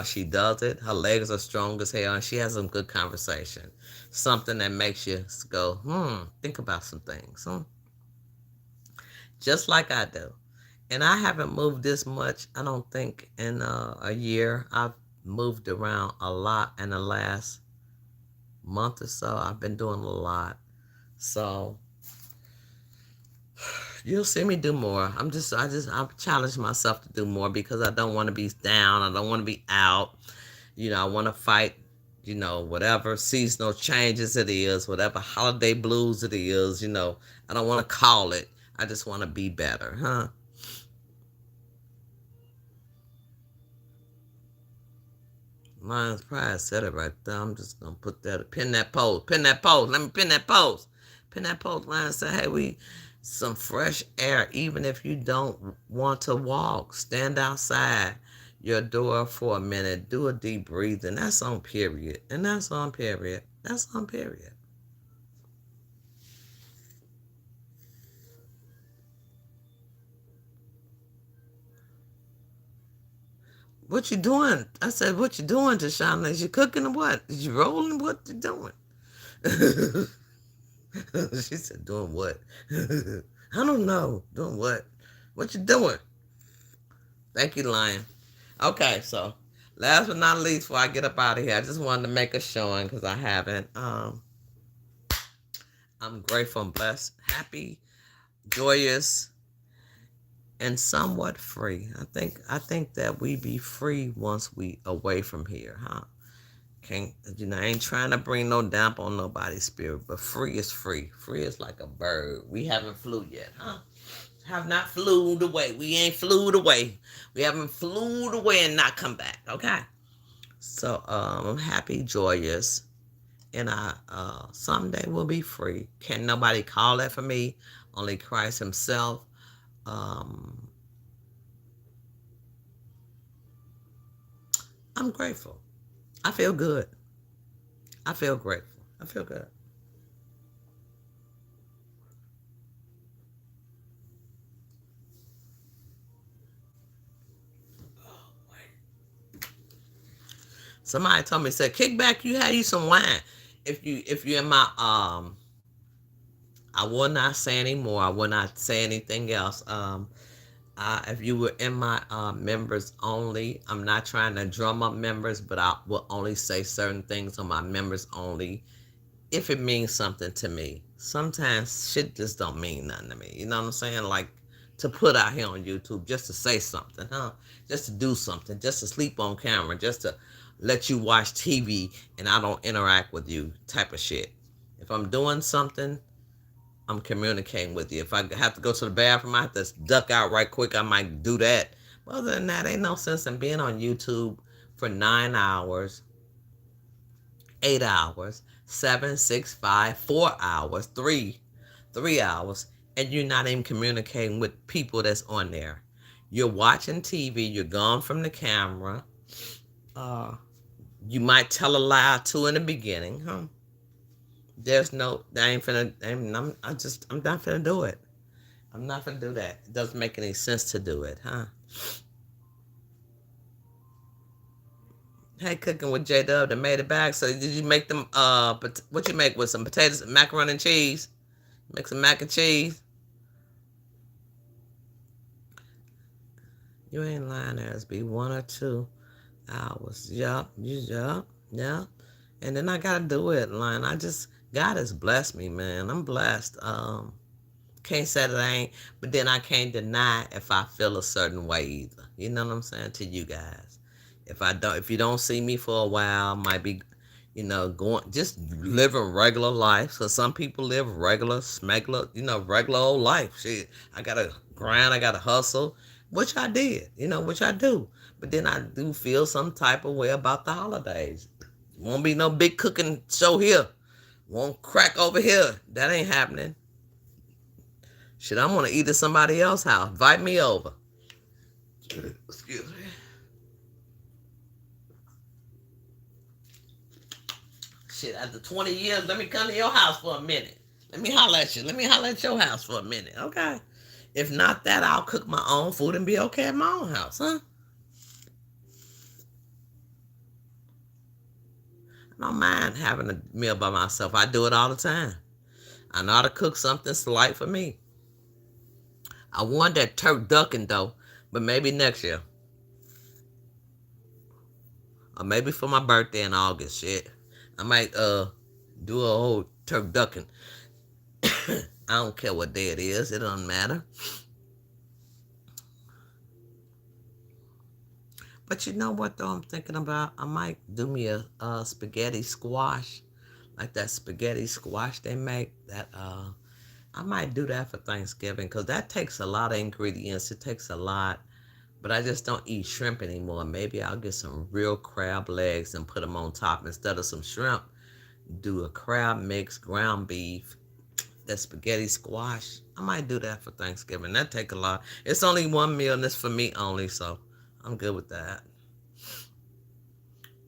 She does it. Her legs are strong as hell, and she has some good conversation. Something that makes you go, think about some things. Just like I do. And I haven't moved this much, I don't think, in a year. I've moved around a lot in the last month or so. I've been doing a lot. So you'll see me do more. I've challenged myself to do more because I don't want to be down. I don't want to be out. I want to fight, whatever seasonal changes it is, whatever holiday blues it is, I don't want to call it. I just want to be better, huh? Lions Pride said it right there. I'm just gonna pin that post. Pin that post. Let me pin that post. Pin that post. Lions say, hey, we some fresh air. Even if you don't want to walk, stand outside your door for a minute. Do a deep breathing. That's on period. And that's on period. That's on period. What you doing? I said, what you doing, Tashana? Is you cooking or what? Is you rolling? What you doing? She said, doing what? I don't know. Doing what? What you doing? Thank you, Lion. Okay, so last but not least, before I get up out of here, I just wanted to make a showing because I haven't. I'm grateful and blessed, happy, joyous, and somewhat free. I think that we be free once we away from here, huh? Can't I ain't trying to bring no damp on nobody's spirit, but free is free. Free is like a bird. We haven't flew yet, huh? Have not flew away. We ain't flew away. We haven't flew away and not come back. Okay. So I'm happy, joyous, and I someday will be free. Can't nobody call that for me. Only Christ Himself. Um, I'm grateful. I feel good. I feel grateful. I feel good. Somebody told me, said, kick back, you have you some wine. If you're in my I will not say anymore. I will not say anything else. If you were in my members only, I'm not trying to drum up members, but I will only say certain things on my members only if it means something to me. Sometimes shit just don't mean nothing to me. You know what I'm saying? Like to put out here on YouTube just to say something, huh? Just to do something, just to sleep on camera, just to let you watch TV and I don't interact with you type of shit. If I'm doing something, I'm communicating with you. If I have to go to the bathroom, I have to duck out right quick, I might do that. But other than that, ain't no sense in being on YouTube for 9 hours, 8 hours, 7, 6, 5, 4 hours, 3 hours, and you're not even communicating with people that's on there. You're watching TV, you're gone from the camera. Uh, you might tell a lie or two in the beginning, huh? There's no, I ain't finna, I'm not finna do it. I'm not gonna do that. It doesn't make any sense to do it, huh? Hey, cooking with J Dub that made it back. So did you make them? What you make with some potatoes, macaroni and cheese? Make some mac and cheese. You ain't lying, Erizb. 1 or 2 hours. Yup. And then I gotta do it, line. God has blessed me, man. I'm blessed. Can't say that I ain't, but then I can't deny if I feel a certain way either. You know what I'm saying to you guys. If you don't see me for a while, I might be, going just living regular life. So some people live regular, smuggler, regular old life. Shit, I gotta grind, I gotta hustle, which I did, which I do. But then I do feel some type of way about the holidays. Won't be no big cooking show here. Won't crack over here. That ain't happening. Shit, I'm gonna eat at somebody else's house. Invite me over. Excuse me. Shit, after 20 years, let me come to your house for a minute. Let me holler at you. Let me holler at your house for a minute, okay? If not that, I'll cook my own food and be okay at my own house, huh? I don't mind having a meal by myself. I do it all the time. I know how to cook something slight for me. I want that turk ducking though, but maybe next year. Or maybe for my birthday in August, shit. I might do a whole turk ducking. I don't care what day it is, it doesn't matter. But you know what though I'm thinking about? I might do me a spaghetti squash. Like that spaghetti squash they make. I might do that for Thanksgiving because that takes a lot of ingredients. It takes a lot. But I just don't eat shrimp anymore. Maybe I'll get some real crab legs and put them on top instead of some shrimp. Do a crab mix, ground beef, that spaghetti squash. I might do that for Thanksgiving. That take a lot. It's only one meal and it's for me only, so I'm good with that.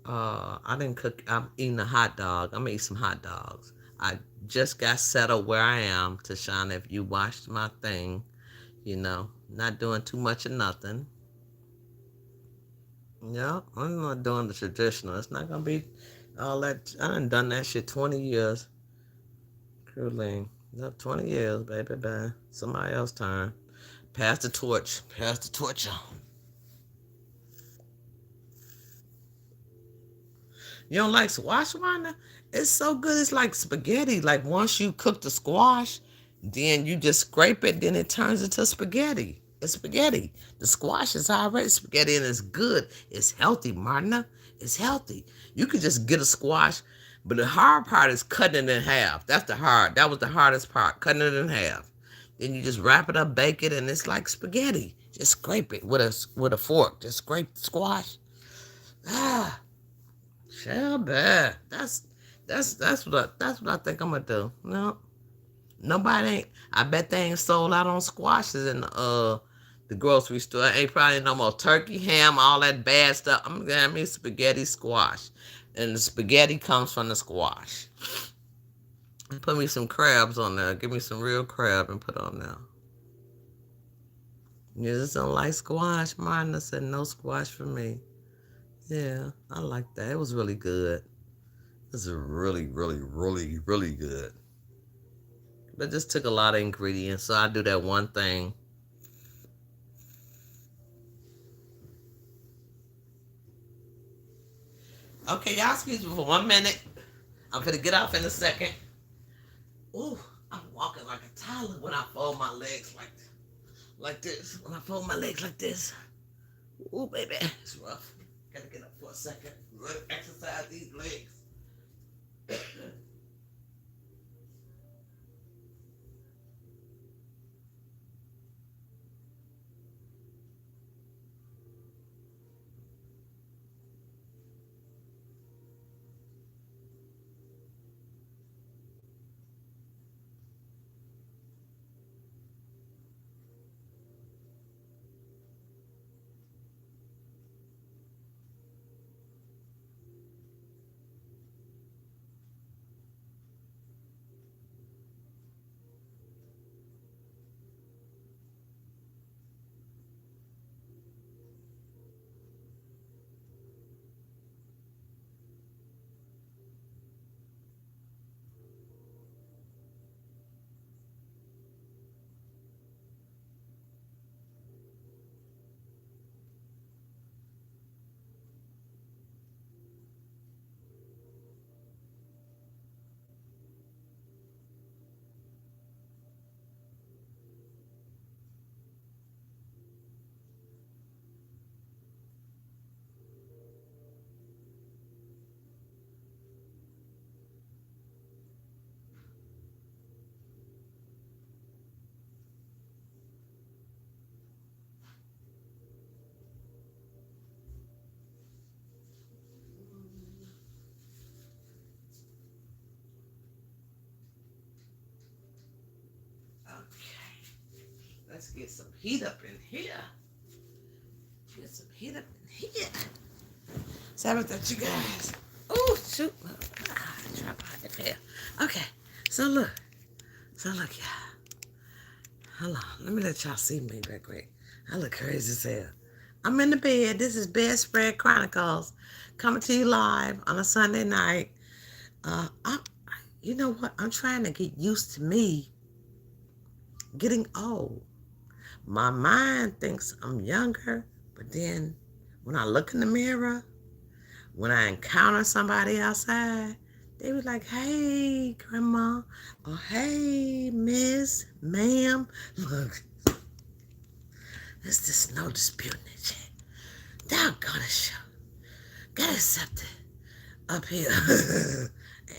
I didn't cook. I'm eating a hot dog. I'm gonna eat some hot dogs. I just got settled where I am, Tashana. If you watched my thing, not doing too much of nothing. Yeah, I'm not doing the traditional. It's not gonna be all that. I done that shit 20 years. Crueling. Yep, 20 years, baby. Bye. Somebody else turn. Pass the torch. Pass the torch on. You don't like squash, Wanda? It's so good. It's like spaghetti. Like once you cook the squash, then you just scrape it, then it turns into spaghetti. It's spaghetti. The squash is already spaghetti and it's good. It's healthy, Martina. It's healthy. You could just get a squash, but the hard part is cutting it in half. That was the hardest part, cutting it in half. Then you just wrap it up, bake it, and it's like spaghetti. Just scrape it with a fork. Just scrape the squash. Ah. Shelby, that's what I think I'm gonna do. No, nobody ain't. I bet they ain't sold out on squashes in the grocery store. Ain't probably no more turkey, ham, all that bad stuff. I'm gonna have me spaghetti squash, and the spaghetti comes from the squash. Put me some crabs on there. Give me some real crab and put on there. You just don't like squash, Martin. I said no squash for me. Yeah, I like that. It was really good. This is really, really, really, really good. But it just took a lot of ingredients. So I do that one thing Okay, y'all excuse me for 1 minute. I'm gonna get off in a second. Ooh, I'm walking like a toddler when I fold my legs like this. When I fold my legs like this. Ooh, baby, it's rough. Gotta get up for a second. Exercise these legs. Okay, let's get some heat up in here. Get some heat up in here. Sorry about that, you guys. Oh, shoot. Tripod it fell. Okay, so look. Yeah. Hold on. Let me let y'all see me real quick. I look crazy as hell. I'm in the bed. This is BedSpread Chronicles coming to you live on a Sunday night. I, you know what? I'm trying to get used to me getting old. My mind thinks I'm younger, but then when I look in the mirror, when I encounter somebody outside, they be like, "Hey, grandma," or "Hey, miss, ma'am." Look, there's just no disputing it, shit. Doggone it, show. Gotta accept it up here.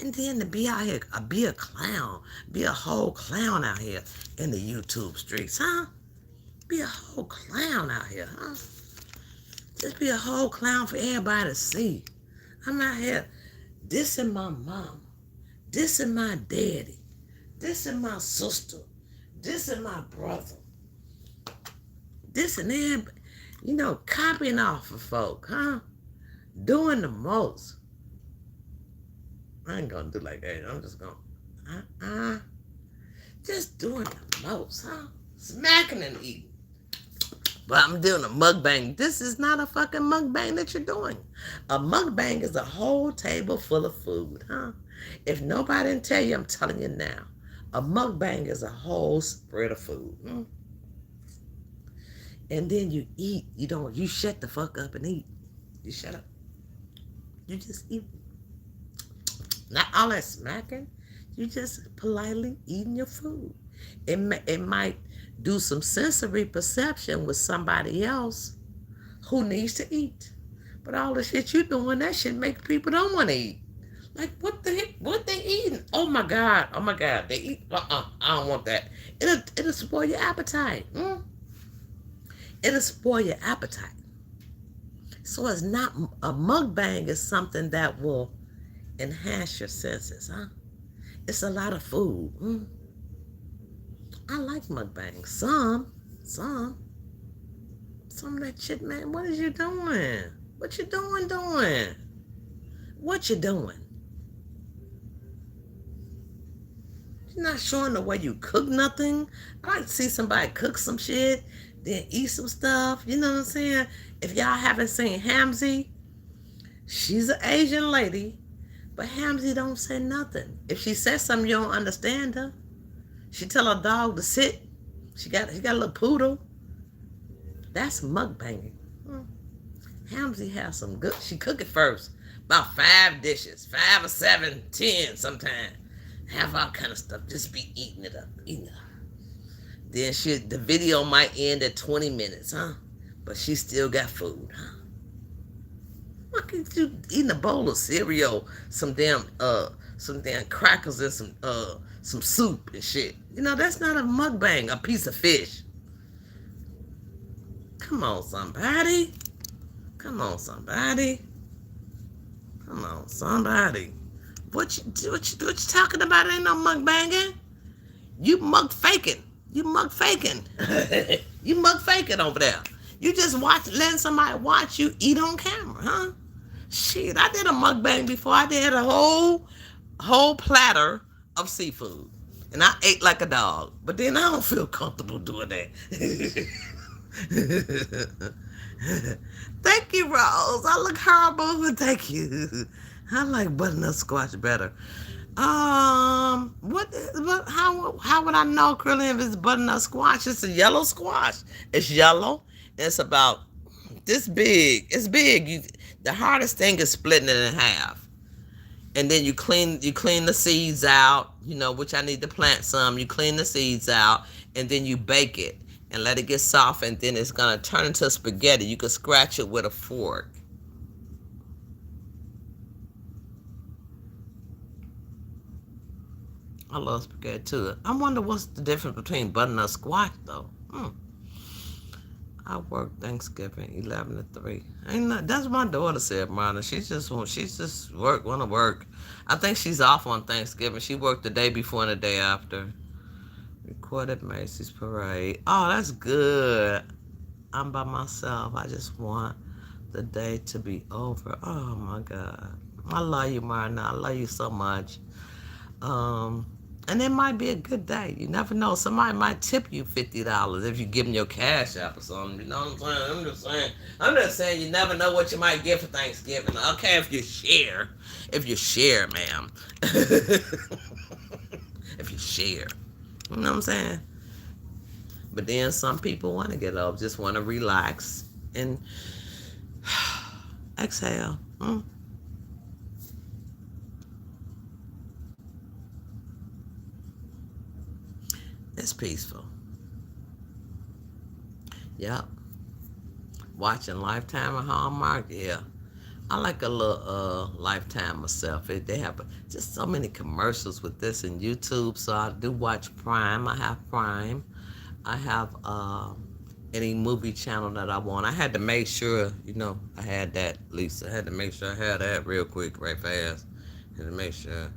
And then to be out here, be a clown, be a whole clown out here in the YouTube streets, huh? Be a whole clown out here, huh? Just be a whole clown for everybody to see. I'm out here dissing my mom, dissing my daddy, dissing my sister, dissing my brother, dissing everybody, copying off of folk, huh? Doing the most. I ain't gonna do like that. I'm just gonna, just doing the most, huh? Smacking and eating. But I'm doing a mukbang. This is not a fucking mukbang that you're doing. A mukbang is a whole table full of food, huh? If nobody didn't tell you, I'm telling you now. A mukbang is a whole spread of food. And then you eat. You shut the fuck up and eat. You shut up. You just eat. Not all that smacking. You just politely eating your food. It might do some sensory perception with somebody else who needs to eat. But all the shit you doing, that shit make people don't want to eat. Like, what the heck? What they eating? Oh my God. Oh my God. They eat. I don't want that. It'll spoil your appetite. It'll spoil your appetite. So it's not, a mukbang is something that will enhance your senses, huh? It's a lot of food. I like mukbangs. Some of that shit, man. What is you doing? What you doing? What you doing? You're not showing the way you cook nothing. I like to see somebody cook some shit, then eat some stuff. You know what I'm saying? If y'all haven't seen Hamzy, she's an Asian lady, but Hamzy don't say nothing. If she says something you don't understand her, she tell her dog to sit. She got a little poodle. That's mukbanging. Hamzy has some good. She cook it first, About 5 dishes, 5 or 7, 10 sometimes. Have all kind of stuff. Just be eating it up, eating it up. Then the video might end at 20 minutes, huh? But she still got food, huh? Why can't you eating a bowl of cereal, some damn crackers and some soup and shit? That's not a mukbang. A piece of fish. Come on, somebody. Come on, somebody. Come on, somebody. What you talking about? Ain't no mukbanging. You mug faking. You mug faking. You mug faking over there. You just letting somebody watch you eat on camera, huh? Shit, I did a mukbang before. I did a whole platter of seafood, and I ate like a dog. But then I don't feel comfortable doing that. Thank you, Rose. I look horrible, but thank you. I like butternut squash better. How would I know, Curly, if it's butternut squash? It's a yellow squash. It's yellow. It's about this big. It's big. The hardest thing is splitting it in half, and then you clean the seeds out. Which I need to plant some. You clean the seeds out, and then you bake it and let it get soft, and then it's gonna turn into spaghetti. You can scratch it with a fork. I love spaghetti too. I wonder what's the difference between butternut squash though. I work Thanksgiving 11 to 3. Ain't not, that's what my daughter said, Marna. She's just wanna work. I think she's off on Thanksgiving. She worked the day before and the day after. Recorded Macy's parade. Oh, that's good. I'm by myself. I just want the day to be over. Oh my God. I love you, Marna. I love you so much. And it might be a good day. You never know. Somebody might tip you $50 if you give them your cash app or something. You know what I'm saying? I'm just saying you never know what you might get for Thanksgiving. Okay, if you share. If you share, ma'am. If you share. You know what I'm saying? But then some people want to get up, just want to relax and exhale. It's peaceful. Yep. Watching Lifetime or Hallmark, yeah. I like a little Lifetime myself. They have just so many commercials with this in YouTube, so I do watch Prime. I have Prime. I have any movie channel that I want. I had to make sure, I had that, Lisa. I had to make sure I had that real quick, right fast. Had to make sure.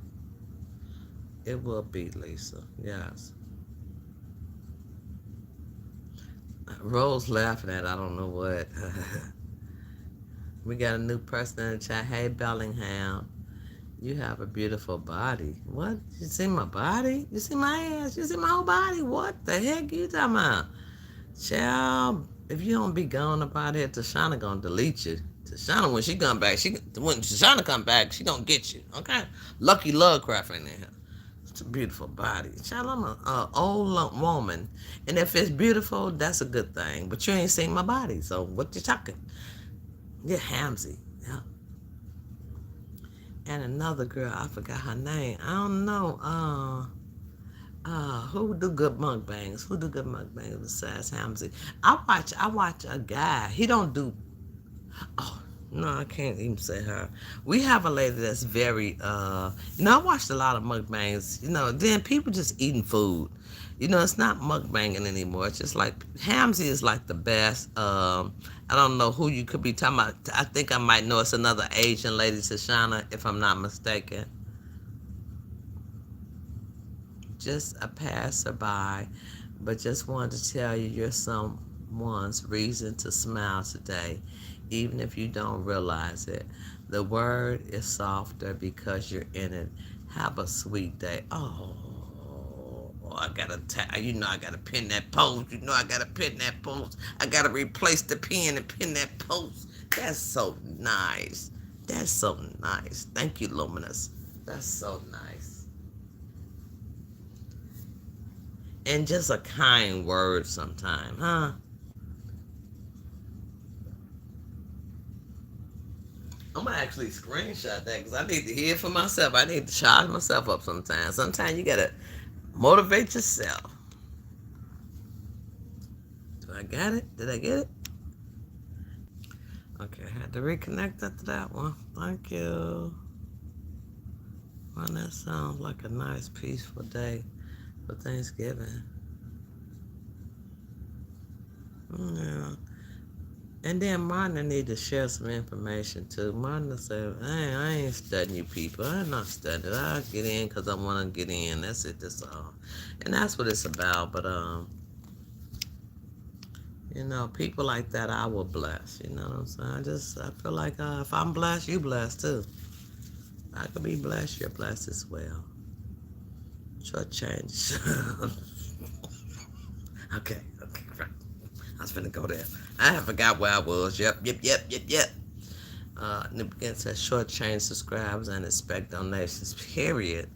It will be, Lisa. Yes. Rose laughing at I don't know what. We got a new person in the chat. Hey, Bellingham. You have a beautiful body. What? You see my body? You see my ass? You see my whole body? What the heck you talking about? Child, if you don't be gone about it, Tashana gonna delete you. Tashana, when she come back, when Tashana come back, she gonna get you. Okay? Lucky Lovecraft in there. It's a beautiful body. Child, I'm an old woman. And if it's beautiful, that's a good thing. But you ain't seen my body, so what you talking? You're Hamsy. Yeah. And another girl, I forgot her name. I don't know. Who do good mukbangs? Who do good mukbangs besides Hamsy? I watch a guy. He don't do. Oh no, I can't even say her. We have a lady that's very. I watched a lot of mukbangs. Then people just eating food. It's not mukbanging anymore. It's just like Hamsy is like the best. I don't know who you could be talking about. I think I might know it's another Asian lady, Tashana, if I'm not mistaken. Just a passerby, but just wanted to tell you you're someone's reason to smile today, even if you don't realize it. The word is softer because you're in it. Have a sweet day. Oh, I gotta I gotta pin that post. I gotta pin that post. I gotta replace the pin and pin that post. That's so nice. That's so nice. Thank you, Luminous. That's so nice. And just a kind word sometime, huh? I'm gonna actually screenshot that because I need to hear it for myself. I need to charge myself up sometimes. Sometimes you gotta motivate yourself. Do I got it? Did I get it? Okay, I had to reconnect after that one. Thank you. Well, that sounds like a nice, peaceful day for Thanksgiving. Yeah. And then Martin need to share some information too. Martin said, I ain't studying you people. I'm not studying. I get in because I want to get in. That's it. That's all. And that's what it's about. But people like that I will bless. You know what I'm saying? I feel like if I'm blessed, you blessed too. I could be blessed, you're blessed as well. Short change. Okay, right. I was finna go there. I have forgot where I was. Yep. It says short change subscribers and expect donations. Period.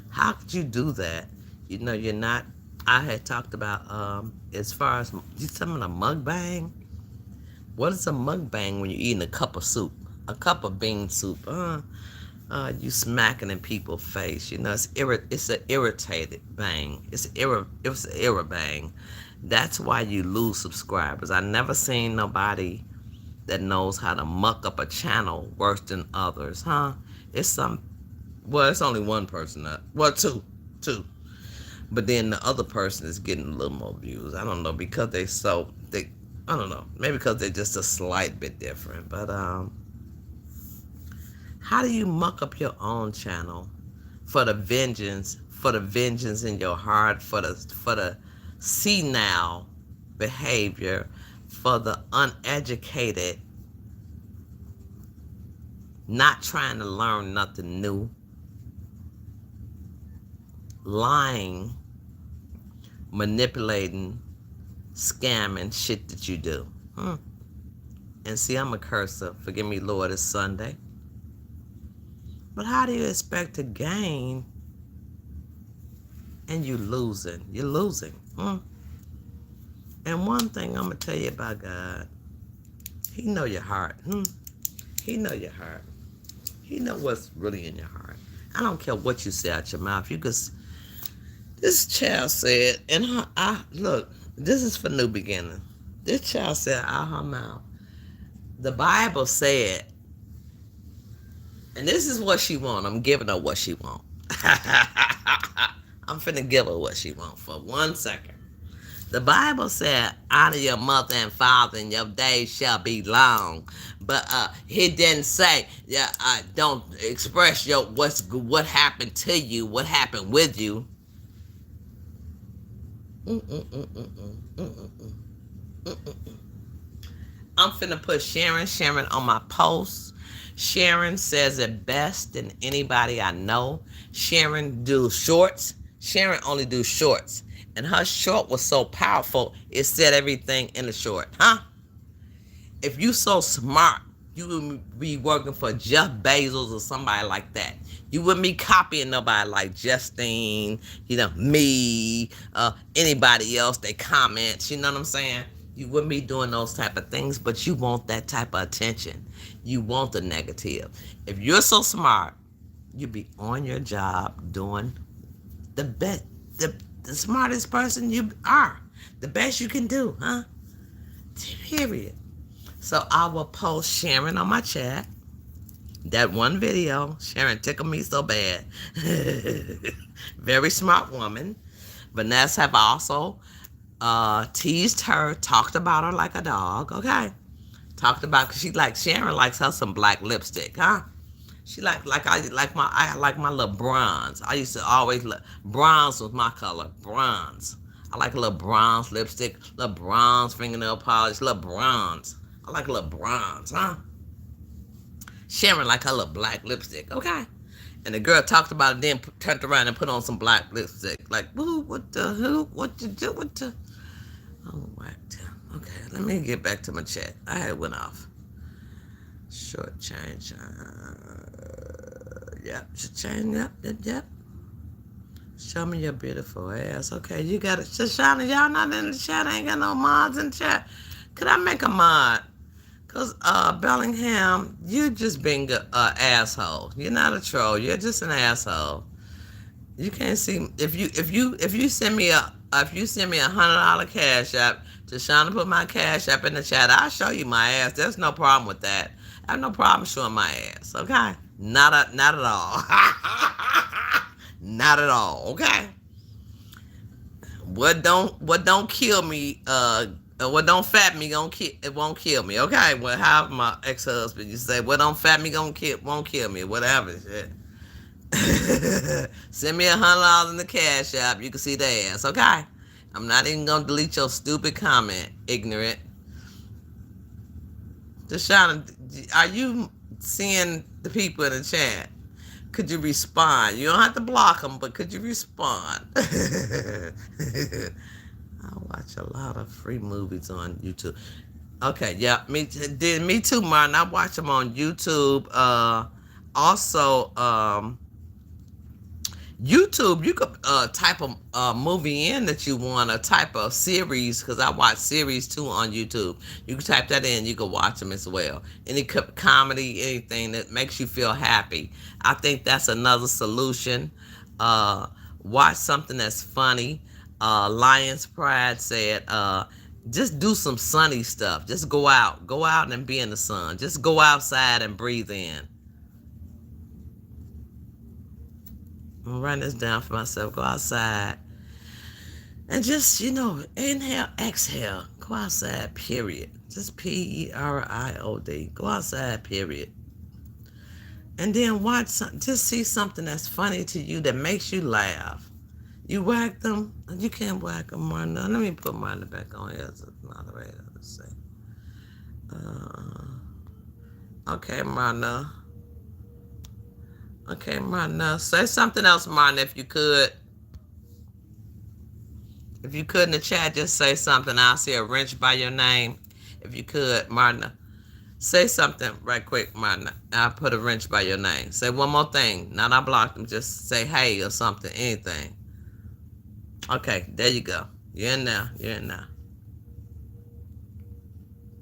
How could you do that? You're not. I had talked about as far as you talking about a mukbang. What is a mukbang when you're eating a cup of soup? A cup of bean soup. You smacking in people's face. It's an irritated bang. It's an irra bang. That's why you lose subscribers. I never seen nobody that knows how to muck up a channel worse than others, huh? It's only one person two. But then the other person is getting a little more views. I don't know, because I don't know. Maybe because they're just a slight bit different. But how do you muck up your own channel for the vengeance in your heart, for the senile behavior, for the uneducated, not trying to learn nothing new, lying, manipulating, scamming shit that you do? And see, I'm a cursor. Forgive me, Lord, it's Sunday. But how do you expect to gain and you losing? You're losing. And one thing I'm going to tell you about God, He know your heart. He know your heart. He know what's really in your heart. I don't care what you say out your mouth. This child said, and look, this is for new beginning. This child said out her mouth, the Bible said, and this is what she want. I'm giving her what she want. I'm finna give her what she want for 1 second. The Bible said, honor your mother and father and your days shall be long. But he didn't say, don't express what happened to you, what happened with you. I'm finna put Sharon on my post. Sharon says it best than anybody I know. Sharon do shorts. Sharon only do shorts. And her short was so powerful, it said everything in the short. Huh? If you so smart, you would be working for Jeff Bezos or somebody like that. You wouldn't be copying nobody like Justine, me, anybody else, they comments, you know what I'm saying? You wouldn't be doing those type of things, but you want that type of attention. You want the negative. If you're so smart, you'd be on your job doing the best, the smartest person you are. The best you can do, huh? Period. So I will post Sharon on my chat. That one video, Sharon tickled me so bad. Very smart woman. Vanessa have also teased her, talked about her like a dog, okay? Talked about, cause Sharon likes her some black lipstick, huh? She I like my little bronze. I used to always look, bronze was my color, bronze. I like a little bronze lipstick, little bronze fingernail polish, little bronze. I like a little bronze, huh? Sharon like her little black lipstick, okay? And the girl talked about it, then turned around and put on some black lipstick. Like, woo, what you do, what the? Oh, what? Okay, let me get back to my chat. I had went off. Short change. Yep, change. Yep. Show me your beautiful ass. Okay, you got it. Shoshana, y'all not in the chat. I ain't got no mods in the chat. Could I make a mod? Cause Bellingham, you're just being a asshole. You're not a troll. You're just an asshole. You can't see if you send me a if you send me $100 cash app to Shauna put my cash app in the chat, I'll show you my ass. There's no problem with that. I have no problem showing my ass. Okay, not at all. Not at all. Okay. What don't kill me? What don't fat me gonna kill? It won't kill me. Okay. Well, how my ex husband you say what don't fat me gonna kill won't kill me. Whatever shit. Send me $100 in the cash app. You can see the ass. Okay. I'm not even gonna delete your stupid comment, ignorant. Deshauna, are you seeing the people in the chat? Could you respond? You don't have to block them, but could you respond? I watch a lot of free movies on YouTube. Okay, yeah, me too, Martin. I watch them on YouTube. Also, YouTube, you could type a movie in that you want, a type of series, because I watch series too on YouTube. You can type that in, you can watch them as well. Any comedy, anything that makes you feel happy. I think that's another solution. Uh, Watch something that's funny. Lion's Pride said, just do some sunny stuff. Just go out and be in the sun. Just go outside and breathe in. I'm gonna write this down for myself. Go outside and just, inhale, exhale. Go outside, period. Just PERIOD. Go outside, period. And then just see something that's funny to you that makes you laugh. You whack them, you can't whack them, Marna. Let me put Marna back on here as a moderator. Let's see. Okay, Marna. Okay, Marna. Say something else, Marna, if you could. If you could in the chat, just say something. I'll see a wrench by your name. If you could, Marna. Say something right quick, Marna. I'll put a wrench by your name. Say one more thing. Not I blocked them. Just say hey or something, anything. Okay, there you go. You're in there. You're in there.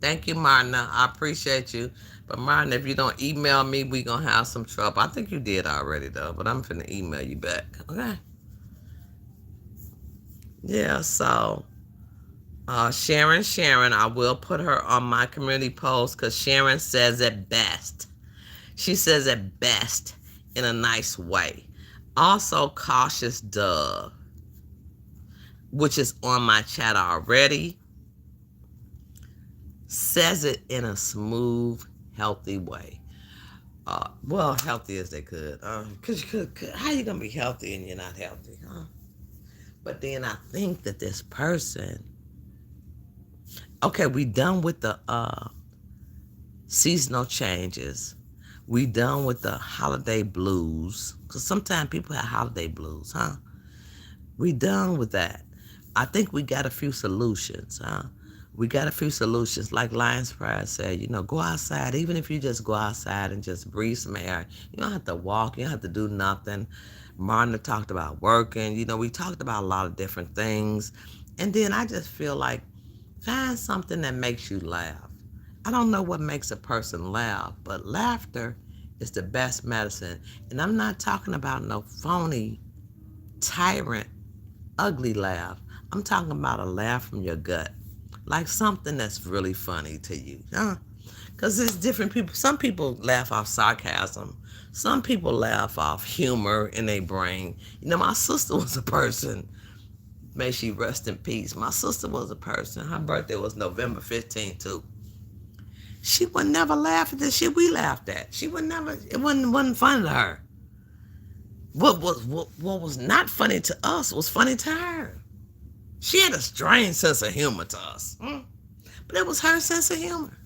Thank you, Marna. I appreciate you. But Martin, if you don't email me, we going to have some trouble. I think you did already, though, but I'm finna email you back. Okay? Yeah, so Sharon, I will put her on my community post because Sharon says it best. She says it best in a nice way. Also, Cautious Dove, which is on my chat already, says it in a smooth, healthy way. Healthy as they could. Because how you going to be healthy and you're not healthy, huh? But then I think that this person, okay, we done with the seasonal changes. We done with the holiday blues. Because sometimes people have holiday blues, huh? We done with that. I think we got a few solutions, huh? We got a few solutions. Like Lion's Pride said, go outside. Even if you just go outside and just breathe some air. You don't have to walk. You don't have to do nothing. Marna talked about working. We talked about a lot of different things. And then I just feel like find something that makes you laugh. I don't know what makes a person laugh, but laughter is the best medicine. And I'm not talking about no phony, tyrant, ugly laugh. I'm talking about a laugh from your gut. Like something that's really funny to you, huh? Because there's different people. Some people laugh off sarcasm. Some people laugh off humor in their brain. My sister was a person. May she rest in peace. My sister was a person. Her birthday was November 15th, too. She would never laugh at the shit we laughed at. She would never, it wasn't funny to her. What was not funny to us was funny to her. She had a strange sense of humor to us. But it was her sense of humor.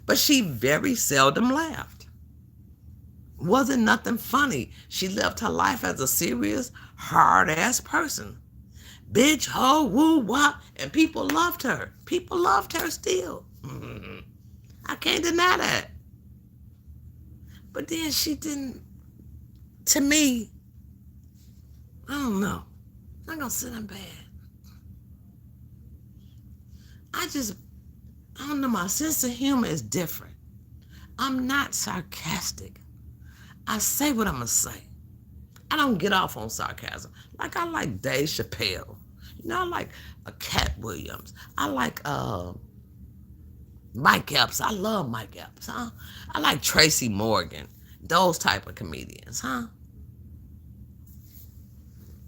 But she very seldom laughed. Wasn't nothing funny. She lived her life as a serious, hard-ass person. Bitch, ho, woo, wop. And people loved her. People loved her still. I can't deny that. But then she didn't, to me, I don't know. I'm not going to sit in bed. I just I don't know, my sense of humor is different. I'm not sarcastic. I say what I'm going to say. I don't get off on sarcasm. Like I like Dave Chappelle. I like Cat Williams. I like Mike Epps. I love Mike Epps, huh? I like Tracy Morgan. Those type of comedians, huh?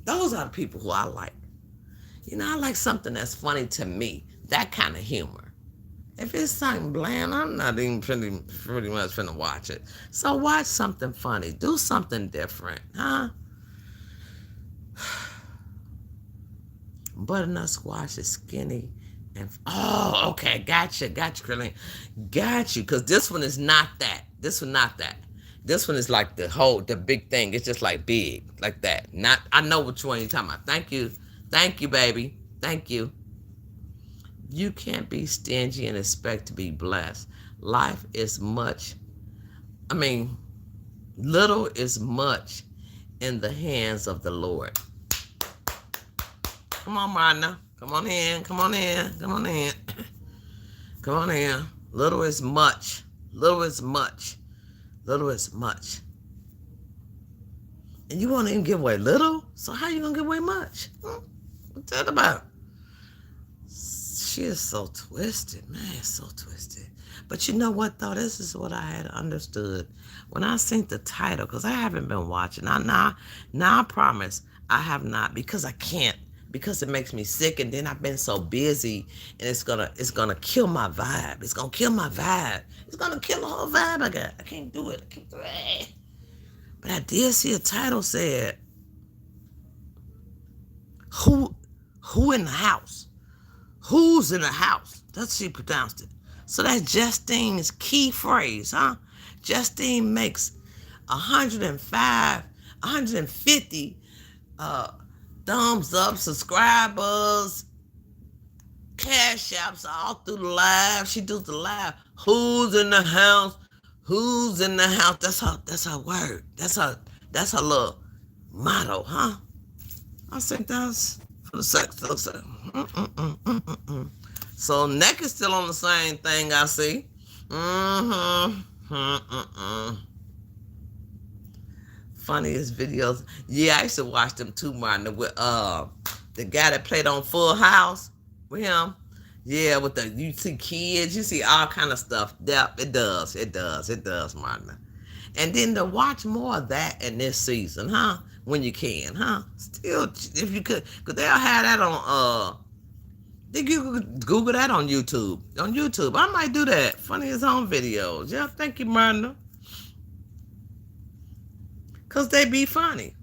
Those are the people who I like. I like something that's funny to me. That kind of humor. If it's something bland, I'm not even pretty much finna watch it. So watch something funny. Do something different, huh? Butternut squash is skinny. And okay, gotcha, Curly. Got you, because this one is not that. This one not that. This one is like the big thing. It's just like big, like that. Not, I know which one you're talking about. Thank you, baby. Thank you. You can't be stingy and expect to be blessed. Life is much. I mean, little is much in the hands of the Lord. Come on, Marna. Come on in. Come on in. Come on in. Come on in. Little is much. Little is much. Little is much. And you want to even give away little? So how you going to give away much? What's that about? She is so twisted. Man, so twisted. But you know what, though? This is what I had understood. When I seen the title, because I haven't been watching. Now I promise I have not, because I can't. Because it makes me sick, and then I've been so busy, and it's gonna kill my vibe. It's gonna kill my vibe. It's gonna kill the whole vibe I got. I can't do it. But I did see a title said, "Who in the house? Who's in the house?" That's she pronounced it. So that's Justine's key phrase, huh? Justine makes 105, 150. Thumbs up, subscribers, cash apps all through the live. She does the live. Who's in the house? Who's in the house? That's her word. That's her little motto, huh? I think that's for the sex. So neck is still on the same thing, I see. Funniest videos. Yeah, I used to watch them too, Martin. With the guy that played on Full House with him. Yeah, with you see kids, you see all kind of stuff. Yeah, it does, Martin. And then to watch more of that in this season, huh? When you can, huh? Still, if you could, because they'll have that on think you could Google that on YouTube. On YouTube, I might do that. Funniest home videos. Yeah, thank you, Martin. Because they be funny.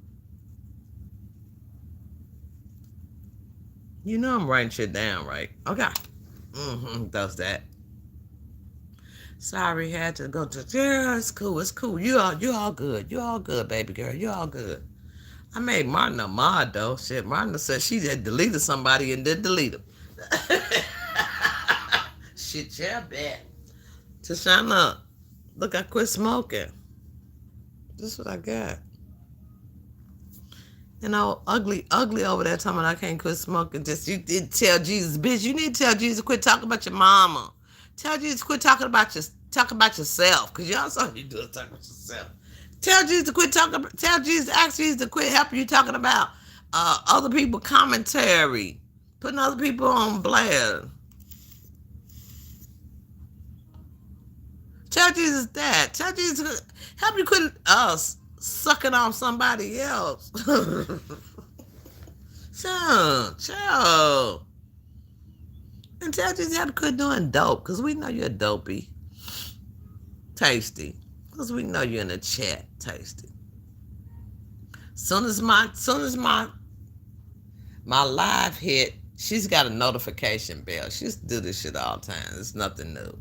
You know I'm writing shit down, right? Okay. Does that. Sorry, had to go to, yeah, it's cool. You all good. You all good, baby girl. You all good. I made Martin a mod, though. Shit, Martin said she had deleted somebody and didn't delete him. Shit, yeah, bet. Tashana, look, I quit smoking. This is what I got. Ugly over there talking about I can't quit smoking. Just you did tell Jesus, bitch, you need to tell Jesus to quit talking about your mama. Tell Jesus to quit talking about yourself. Because you also you do is talk about yourself. Tell Jesus to quit talking. Tell Jesus, ask Jesus to quit helping you talking about other people commentary, putting other people on blast. Tell Jesus that. Tell Jesus to help you quit sucking off somebody else. Chill. And tell Jesus how to quit doing dope, because we know you're dopey. Tasty. Because we know you're in the chat. Tasty. Soon as my live hit, she's got a notification bell. She used to do this shit all the time. It's nothing new.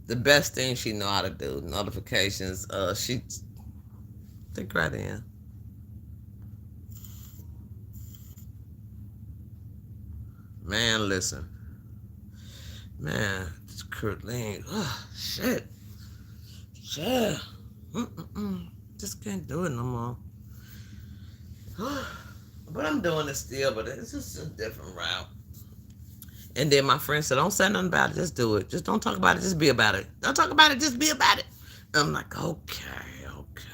The best thing she know how to do, notifications. She think right in. Man, listen. Man, it's Kurtline. Oh, shit. Yeah. Just can't do it no more. But I'm doing it still, but it's just a different route. And then my friend said, don't say nothing about it. Just do it. Just don't talk about it. Just be about it. Don't talk about it. Just be about it. I'm like, okay, okay.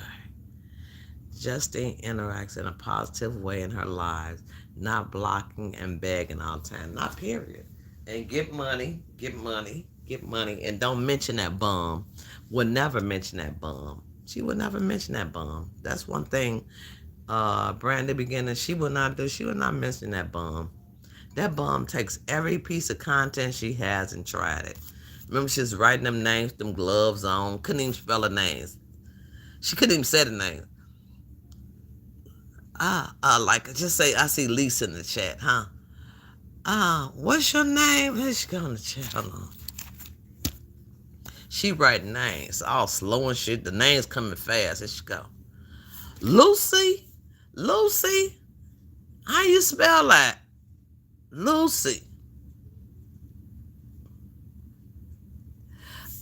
Justine interacts in a positive way in her lives, not blocking and begging all the time. Not period. And get money, get money, get money. And don't mention that bum. Would never mention that bum. She would never mention that bum. That's one thing Brandy beginner, she would not do. She would not mention that bum. That bum takes every piece of content she has and tried it. Remember, she was writing them names, them gloves on. Couldn't even spell her names. She couldn't even say the name. Like just say, I see Lisa in the chat, huh? What's your name? Here she go in the chat. Hold on. She writing names, all slow and shit. The names coming fast. Here she go. Lucy, Lucy. How you spell that? Lucy.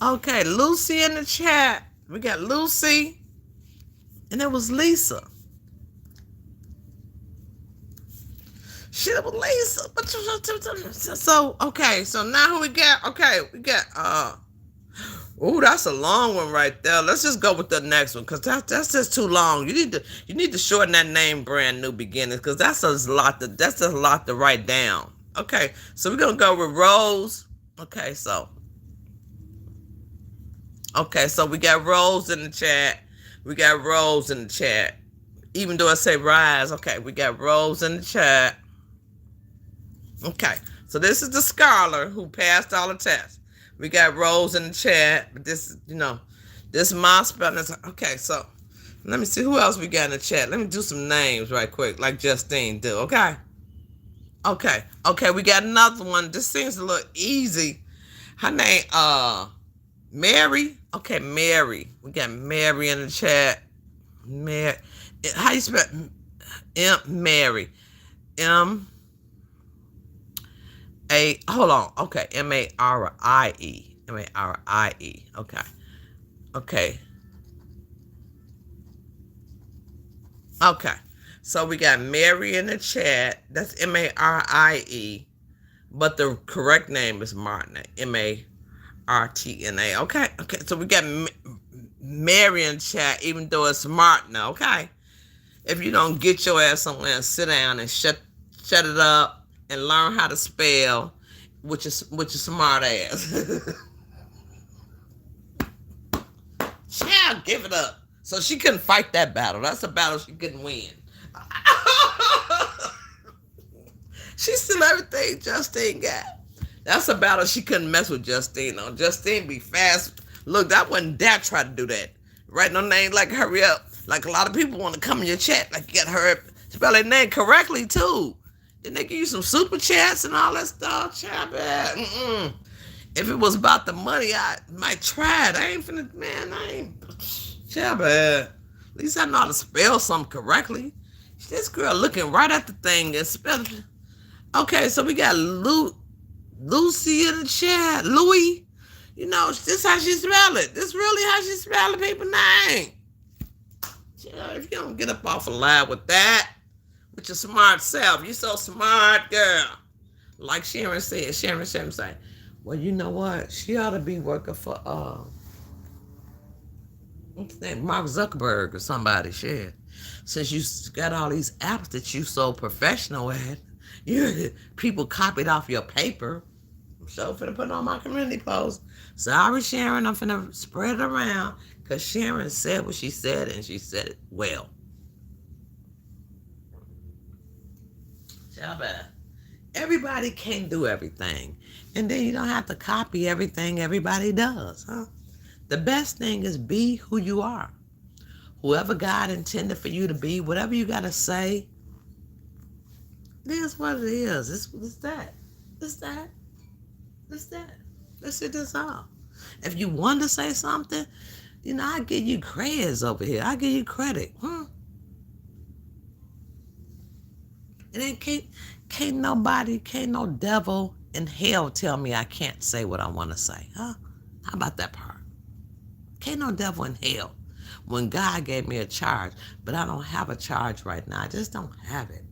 Okay, Lucy in the chat. We got Lucy, and it was Lisa. Shit, it was Lisa. So okay, so now who we got? Okay, we got oh, that's a long one right there. Let's just go with the next one because that's just too long. You need to shorten that name, brand new beginnings, because that's a lot to write down. Okay, so we're gonna go with Rose. Okay, so we got Rose in the chat. We got Rose in the chat. Even though I say Rise, okay, we got Rose in the chat. Okay, so this is the scholar who passed all the tests. We got Rose in the chat, but this, this is my spelling. Okay, so let me see who else we got in the chat. Let me do some names right quick, like Justine do. Okay, we got another one. This seems a little easy. Her name, Mary. Okay, Mary. We got Mary in the chat. Mary. How you spell Mary? Hold on. Okay, Marie. Marie. Okay. So we got Mary in the chat. That's Marie, but the correct name is Martina. Martna. Okay. So we got Mary in the chat, even though it's Martina. Okay. If you don't get your ass somewhere and sit down and shut it up and learn how to spell, which is smart ass. Child, give it up. So she couldn't fight that battle. That's a battle she couldn't win. She still everything Justine got. That's a battle she couldn't mess with Justine on. Justine be fast. Look, that wasn't that try to do that. Write no name like hurry up. Like a lot of people want to come in your chat. Like you got to hurry up. Spell their name correctly too. Then they give you some super chats and all that stuff. Child, if it was about the money, I might try it. I ain't finna, man, child, at least I know how to spell something correctly. This girl looking right at the thing and spelling. Okay, so we got Lucy in the chat. Louis. This how she spell it. This really how she spell the people's name. If you don't get up off a line with that, with your smart self, you so smart, girl. Like Sharon said, Sharon said, well, you know what? She ought to be working for what's his name? Mark Zuckerberg or somebody, shit. Since you got all these apps that you so professional at, people copied off your paper. I'm so finna put it on my community post. Sorry, Sharon, I'm finna spread it around because Sharon said what she said and she said it well. Everybody can't do everything. And then you don't have to copy everything everybody does, huh? The best thing is be who you are. Whoever God intended for you to be, whatever you got to say, it is what it is. It's that. It's that. It's that. That's it, that's all. If you want to say something, I give you credits over here. I give you credit. And then can't no devil in hell tell me I can't say what I want to say, huh? How about that part? Can't no devil in hell. When God gave me a charge, but I don't have a charge right now. I just don't have it.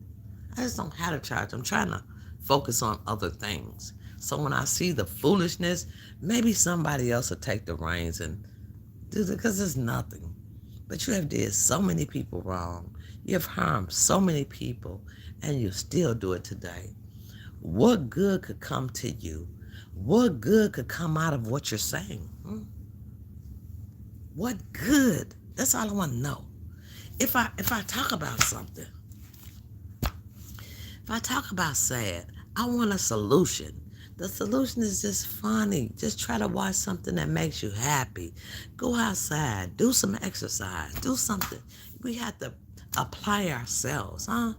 I just don't have a charge. I'm trying to focus on other things. So when I see the foolishness, maybe somebody else will take the reins and do it, because it's nothing. But you have did so many people wrong. You have harmed so many people, and you still do it today. What good could come to you? What good could come out of what you're saying? What good? That's all I want to know. If I talk about something, if I talk about sad, I want a solution. The solution is just funny. Just try to watch something that makes you happy. Go outside, do some exercise, do something. We have to apply ourselves, huh?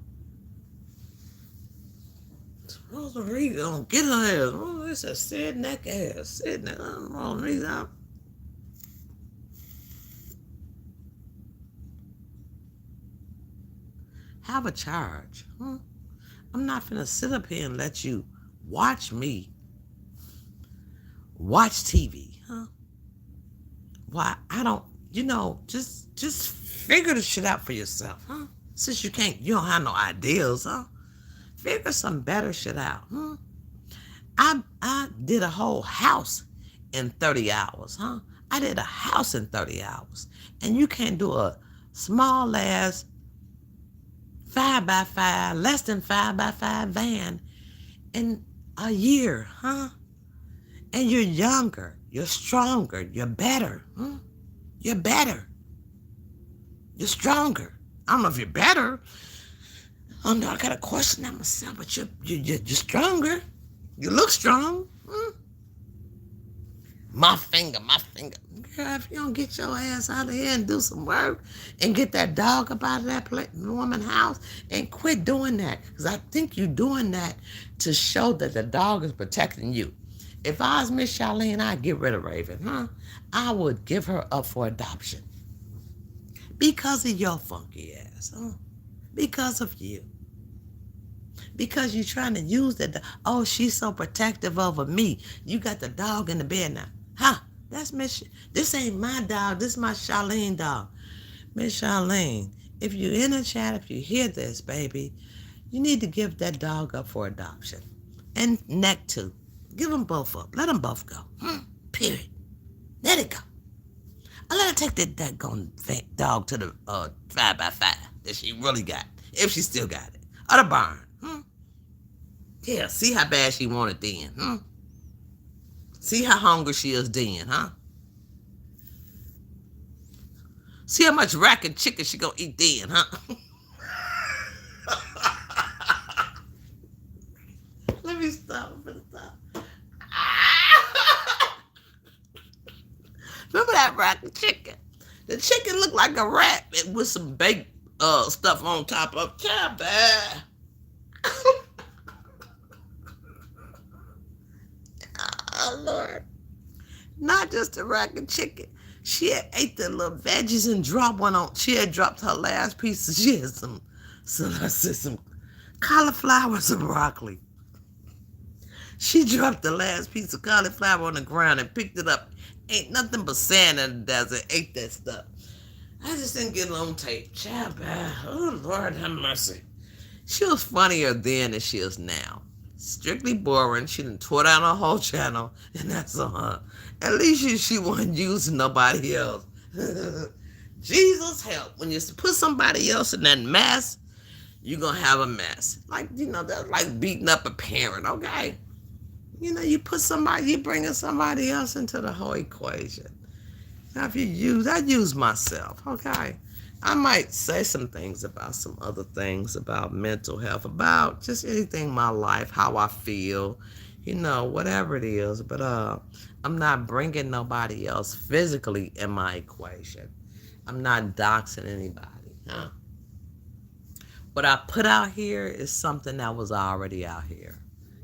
Rosemary gonna get her ass. Oh, it's a sad neck ass. Sad neck. Rosemary's out. Have a charge. I'm not finna sit up here and let you watch me watch TV, huh? Why I don't, just figure the shit out for yourself, huh? Since you don't have no ideas, huh? Figure some better shit out, huh? I did a whole house in 30 hours, huh? I did a house in 30 hours. And you can't do a small ass 5x5, less than 5x5 van in a year, huh? And you're younger, you're stronger, you're better, huh? You're better. You're stronger. I don't know if you're better. Oh no, I gotta question that myself, but you're stronger. You look strong. My finger, my finger. Girl, if you don't get your ass out of here and do some work and get that dog up out of that woman's house and quit doing that. Because I think you're doing that to show that the dog is protecting you. If I was Miss Charlene, I'd get rid of Raven, huh? I would give her up for adoption. Because of your funky ass, huh? Because of you. Because you're trying to use that. Oh, she's so protective over me. You got the dog in the bed now. Huh? That's Miss. This ain't my dog. This is my Charlene dog. Miss Charlene, if you're in the chat, if you hear this, baby, you need to give that dog up for adoption. And neck too. Give them both up. Let them both go. Period. Let it go. I let her take that dog to the 5x5 that she really got, if she still got it, or the barn. Yeah, see how bad she wanted then. See how hungry she is then, huh? See how much rack and chicken she gonna eat then, huh? Let me stop. Remember that rack of chicken? The chicken looked like a rat with some baked stuff on top of it. Bad. Oh, Lord. Not just a rack of chicken. She had ate the little veggies and dropped one on. She had dropped her last piece. She had some cauliflower and some broccoli. She dropped the last piece of cauliflower on the ground and picked it up. Ain't nothing but sand in the desert. Ate that stuff. I just didn't get it on tape. Child, oh, Lord have mercy. She was funnier then than she is now. Strictly boring. She done tore down her whole channel, and that's on her. At least she wasn't using nobody else. Jesus help. When you put somebody else in that mess, you're going to have a mess. Like, that's like beating up a parent, okay? You bringing somebody else into the whole equation. Now, I use myself, okay? I might say some things about some other things, about mental health, about just anything in my life, how I feel, whatever it is. But I'm not bringing nobody else physically in my equation. I'm not doxing anybody, huh? What I put out here is something that was already out here,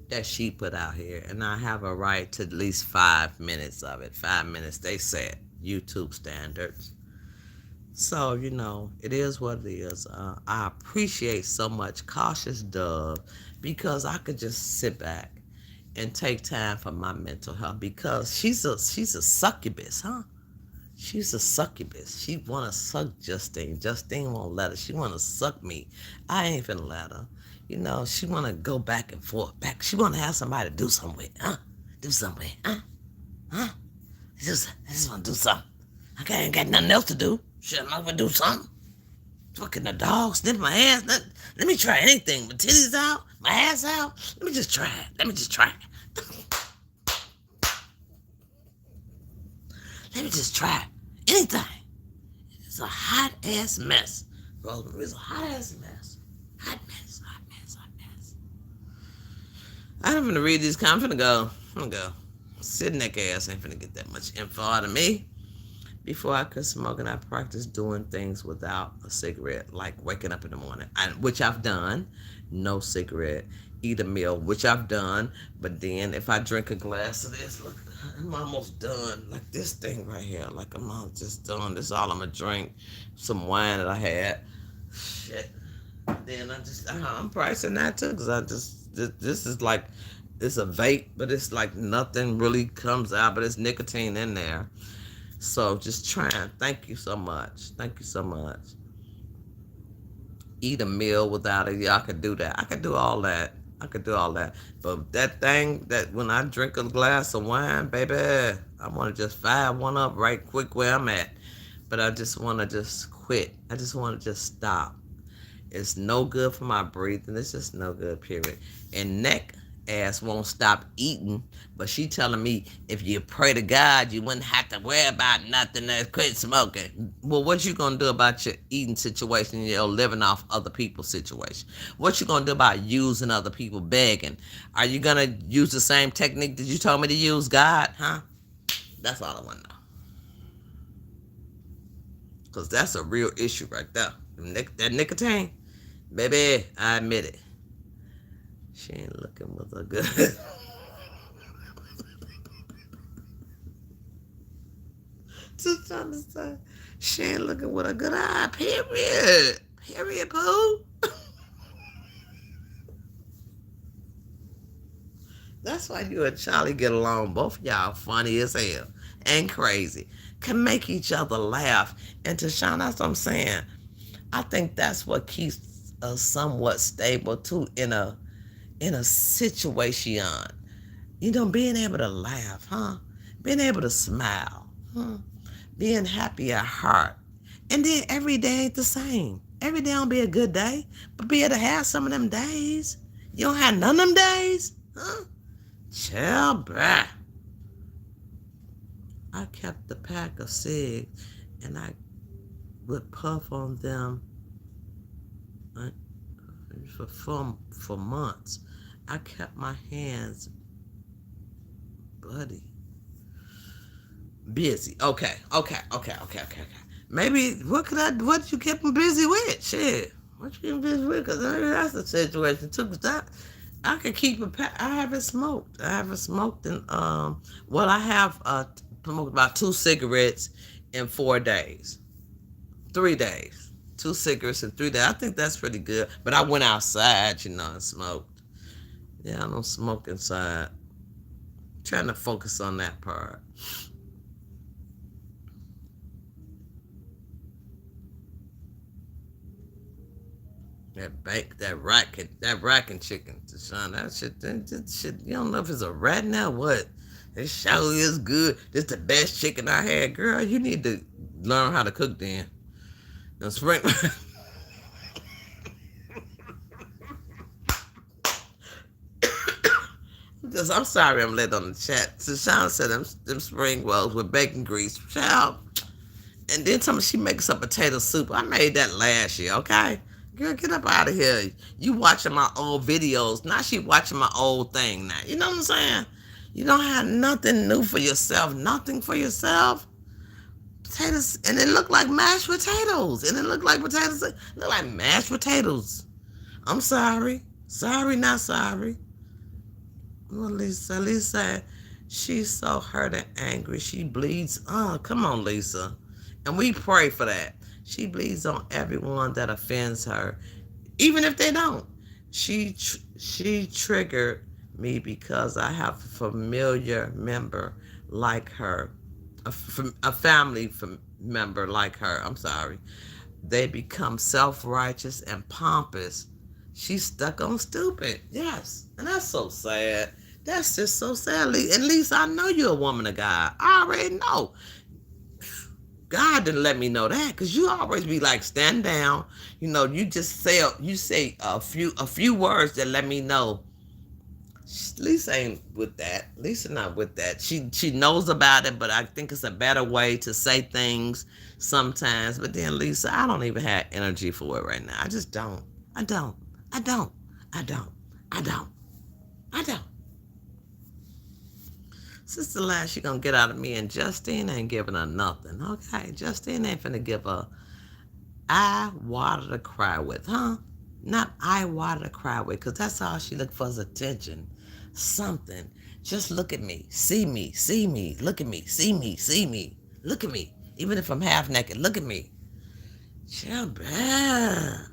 that she put out here, and I have a right to at least 5 minutes of it. 5 minutes, they said, YouTube standards. So, it is what it is. I appreciate so much Cautious Dove, because I could just sit back and take time for my mental health, because she's a succubus, huh? She's a succubus. She want to suck Justine. Justine won't let her. She want to suck me. I ain't finna let her. She want to go back and forth. She want to have somebody to do something with, huh? Do something with, huh? Huh? I just want to do something. I ain't got nothing else to do. Shit, I'm not gonna do something. Fucking the dog, sniff my ass. Let me try anything. My titties out, my ass out. Let me just try it. Let me just try it. Let me just try it. Anything. It's a hot ass mess. Rosemary's a hot ass mess. Hot mess, hot mess, hot mess. I'm gonna read these. I'm gonna go. Sitting that ass ain't finna get that much info out of me. Before I could smoke, and I practiced doing things without a cigarette, like waking up in the morning, which I've done. No cigarette. Eat a meal, which I've done. But then if I drink a glass of this, look, I'm almost done. Like this thing right here. Like I'm just done. This is all I'm going to drink. Some wine that I had. Shit. Then I'm pricing that too, because this is like, it's a vape, but it's like nothing really comes out, but it's nicotine in there. So just trying. Thank you so much. Thank you so much. Eat a meal without it. Yeah, I could do that. I could do all that. I could do all that. But that thing that when I drink a glass of wine, baby, I want to just fire one up right quick where I'm at. But I just want to just quit. I just want to just stop. It's no good for my breathing. It's just no good, period. And neck ass won't stop eating, but she telling me if you pray to God, you wouldn't have to worry about nothing. Quit smoking. Well, what you gonna do about your eating situation? Living off other people's situation. What you gonna do about using other people begging? Are you gonna use the same technique that you told me to use, God? Huh? That's all I want to know. Cause that's a real issue right there. That nicotine, baby. I admit it. She ain't looking with a good. Just trying to say, she ain't looking with a good eye. Period. Period, Pooh. That's why you and Charlie get along. Both of y'all funny as hell and crazy. Can make each other laugh. And Tashawn, that's what I'm saying. I think that's what keeps us somewhat stable too in a situation. Being able to laugh, huh? Being able to smile, huh? Being happy at heart. And then every day ain't the same. Every day don't be a good day, but be able to have some of them days. You don't have none of them days, huh? Chill, bruh. I kept the pack of cigs, and I would puff on them for months. I kept my hands, buddy, busy. Okay. Maybe what you keep them busy with? Shit. What you keep them busy with? Because maybe that's the situation too. Cause I could keep I haven't smoked. I haven't smoked in I have smoked about 2 cigarettes in 4 days. 3 days. 2 cigarettes in 3 days. I think that's pretty good. But I went outside, and smoked. Yeah, I don't smoke inside. Trying to focus on that part. That racking chicken, Deshaun. That shit. You don't know if it's a rat now. What? This show is good. This the best chicken I had, girl. You need to learn how to cook then. The spring. I'm sorry I'm late on the chat. Deshaun said them spring rolls with bacon grease. Child. And then she makes some potato soup. I made that last year, okay? Girl, get up out of here. You watching my old videos. Now she watching my old thing now. You know what I'm saying? You don't have nothing new for yourself. Nothing for yourself. Potatoes. And it looked like mashed potatoes. And it looked like potatoes. It looked like mashed potatoes. I'm sorry. Sorry, not sorry. Well, Lisa, she's so hurt and angry. She bleeds. Oh, come on, Lisa. And we pray for that. She bleeds on everyone that offends her, even if they don't. She triggered me because I have a familiar member like her, a family member like her. I'm sorry. They become self-righteous and pompous. She's stuck on stupid. Yes. And that's so sad. That's just so sad. At least I know you're a woman of God. I already know. God didn't let me know that, because you always be like, stand down. You just say a few words that let me know. Lisa ain't with that. Lisa not with that. She knows about it, but I think it's a better way to say things sometimes. But then Lisa, I don't even have energy for it right now. I just don't. I don't. I don't. I don't. I don't. I don't. Sister Lash, she gonna get out of me, and Justine ain't giving her nothing. Okay, Justine ain't finna give her eye water to cry with, huh? Not eye water to cry with, because that's all she look for is attention. Something. Just look at me. See me. See me. Look at me. See me. See me. Look at me. Even if I'm half naked, look at me. Chill, bad.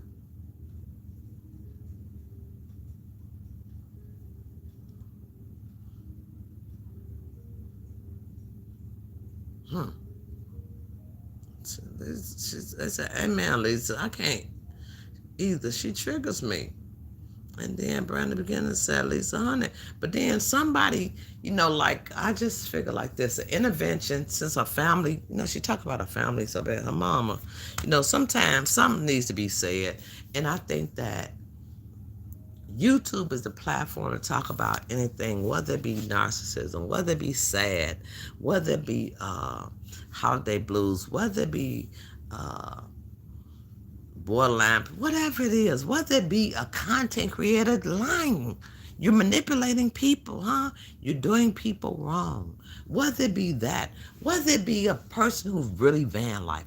Hmm. They said, hey man, Lisa, I can't either. She triggers me. And then Brandon began to say, Lisa, honey. But then somebody, like, I just figure like this, an intervention, since her family, she talked about her family so bad, her mama, sometimes something needs to be said. And I think that YouTube is the platform to talk about anything, whether it be narcissism, whether it be sad, whether it be holiday blues, whether it be borderline, whatever it is, whether it be a content creator lying, you're manipulating people, huh? You're doing people wrong. Whether it be that, whether it be a person who's really van life,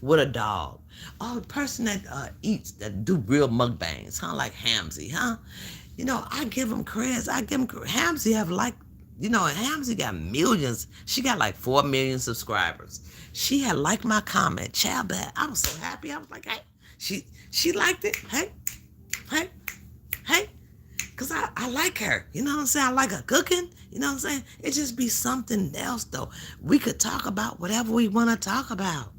with a dog, or a person that eats, that do real mukbangs, huh? Like Hamzy, huh? I give him credits. Hamzy have Hamzy got millions. She got like 4 million subscribers. She had liked my comment. Child bad. I was so happy. I was like, hey, she liked it. Hey, hey, hey. Because I like her. You know what I'm saying? I like her cooking. You know what I'm saying? It just be something else, though. We could talk about whatever we want to talk about.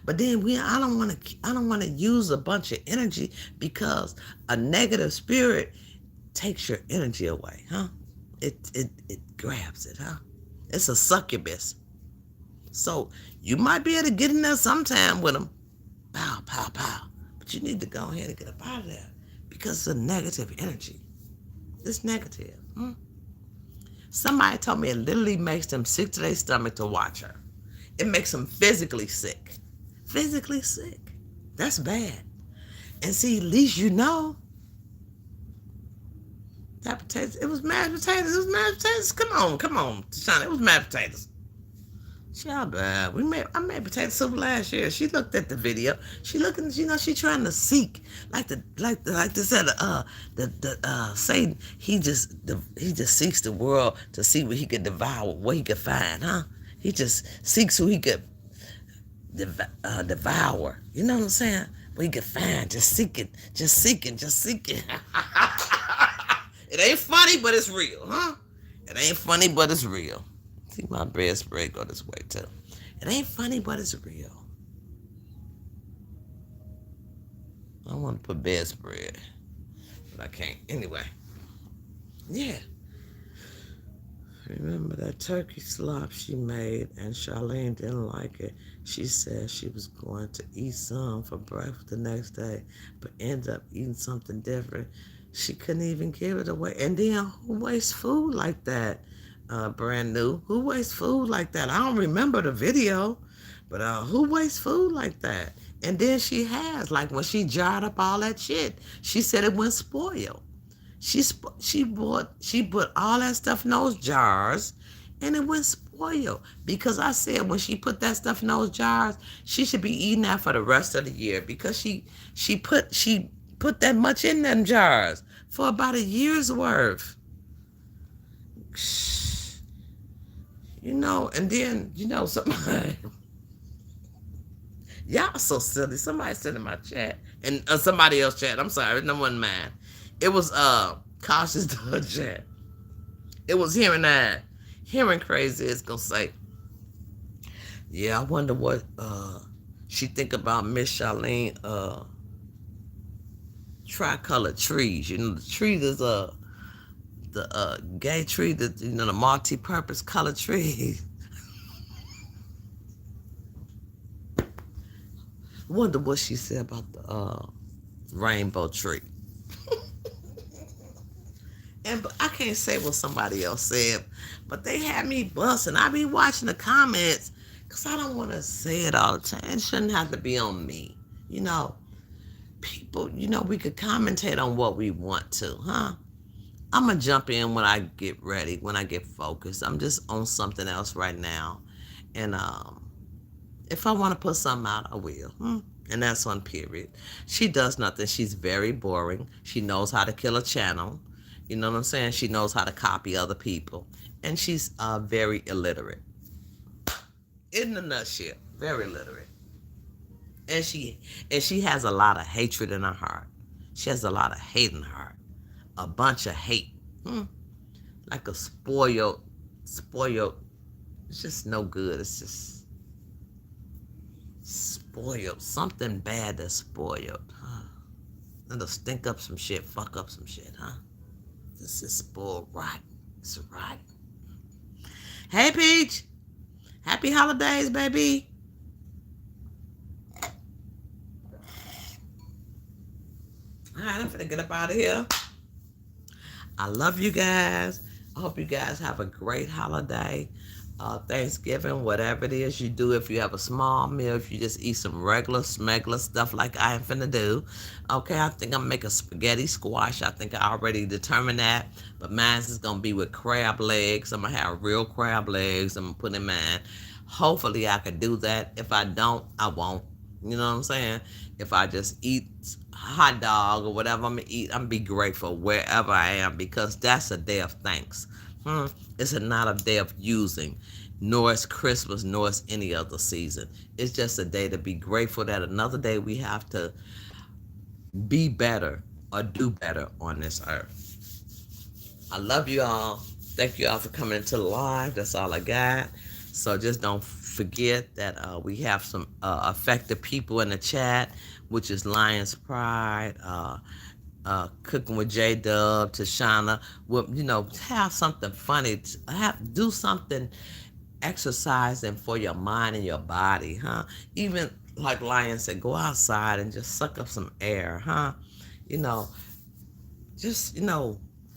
But then I don't want to use a bunch of energy, because a negative spirit takes your energy away, huh? It grabs it, huh? It's a succubus. So you might be able to get in there sometime with them. Pow, pow, pow. But you need to go ahead and get up out of there, because it's a negative energy. It's negative. Somebody told me it literally makes them sick to their stomach to watch her. It makes them physically sick. Physically sick. That's bad. And see, at least that potatoes. It was mashed potatoes. It was mashed potatoes. Come on, Tashana. It was mashed potatoes. Child, bad. I made potato soup last year. She looked at the video. She looking. She trying to seek, like they said. Satan. He just seeks the world to see what he could devour, what he could find, huh? He just seeks who he could devour. You know what I'm saying? What he could find. Just seeking. It ain't funny, but it's real, huh? It ain't funny, but it's real. See, my BedSpread go this way too. It ain't funny, but it's real. I want to put BedSpread, but I can't. Anyway, yeah. Remember that turkey slop she made, and Charlene didn't like it. She said she was going to eat some for breakfast the next day, but ended up eating something different. She couldn't even give it away. And then who wastes food like that? Brand new. Who wastes food like that? I don't remember the video, but who wastes food like that? And then she has, like when she jarred up all that shit, she said it went spoiled. She put all that stuff in those jars, and it went spoiled. Because I said when she put that stuff in those jars, she should be eating that for the rest of the year, because she put that much in them jars for about a year's worth. And then, somebody, y'all so silly. Somebody said in my chat, and somebody else chat, I'm sorry, no one mine. It was Cautious Dog chat. It was Hearing That. Hearing Crazy is gonna say, yeah, I wonder what she think about Miss Charlene tricolored trees. You know, the tree is the gay tree, that the multi-purpose color tree. Wonder what she said about the rainbow tree. And I can't say what somebody else said, but they had me busting. I be watching the comments because I don't want to say it all the time. It shouldn't have to be on me. You know, people, we could commentate on what we want to, huh? I'm going to jump in when I get ready, when I get focused. I'm just on something else right now. And if I want to put something out, I will. And that's on period. She does nothing. She's very boring. She knows how to kill a channel. You know what I'm saying? She knows how to copy other people. And she's very illiterate. In a nutshell, very illiterate. And she has a lot of hatred in her heart. She has a lot of hate in her heart. A bunch of hate. Like a spoiled. It's just no good. It's just spoiled. Something bad that's spoiled. It'll stink up some shit, fuck up some shit, huh? This is spoiled rotten. It's rotten. Hey, Peach. Happy holidays, baby. All right, I'm finna get up out of here. I love you guys. I hope you guys have a great holiday. Thanksgiving, whatever it is you do, if you have a small meal, if you just eat some regular smuggler stuff like I am finna do. Okay, I think I'm gonna make a spaghetti squash. I think I already determined that. But mine is gonna be with crab legs. I'm gonna have real crab legs. I'm gonna put in mine. Hopefully I can do that. If I don't, I won't. You know what I'm saying? If I just eat hot dog or whatever I'm gonna eat, I'm gonna be grateful wherever I am, because that's a day of thanks. It's not a day of using, nor is Christmas, nor is any other season. It's just a day to be grateful that another day we have to be better or do better on this earth. I love you all. Thank you all for coming into the live. That's all I got. So just don't forget that we have some effective people in the chat, which is Lion's Pride, Cooking with J Dub, Tashana. Well, have something funny. Do something exercising for your mind and your body, huh? Even like Lion said, go outside and just suck up some air, huh? You know, just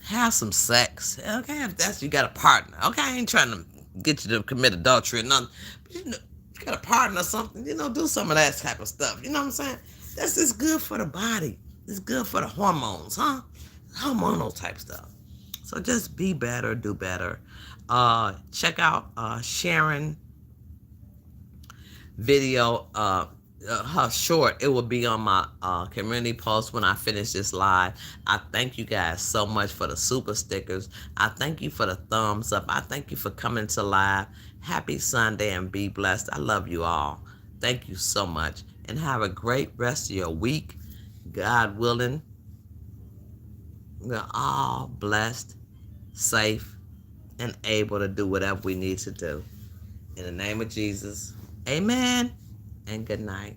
have some sex. Okay, if that's you got a partner. Okay, I ain't trying to get you to commit adultery or nothing. But you got a partner or something. Do some of that type of stuff. You know what I'm saying? That's just good for the body. It's good for the hormones, huh? Hormonal type stuff. So just be better, do better. Check out Sharon video, her short. It will be on my community post when I finish this live. I thank you guys so much for the super stickers. I thank you for the thumbs up. I thank you for coming to live. Happy Sunday and be blessed. I love you all. Thank you so much, and have a great rest of your week. God willing, we're all blessed, safe, and able to do whatever we need to do. In the name of Jesus, amen, and good night.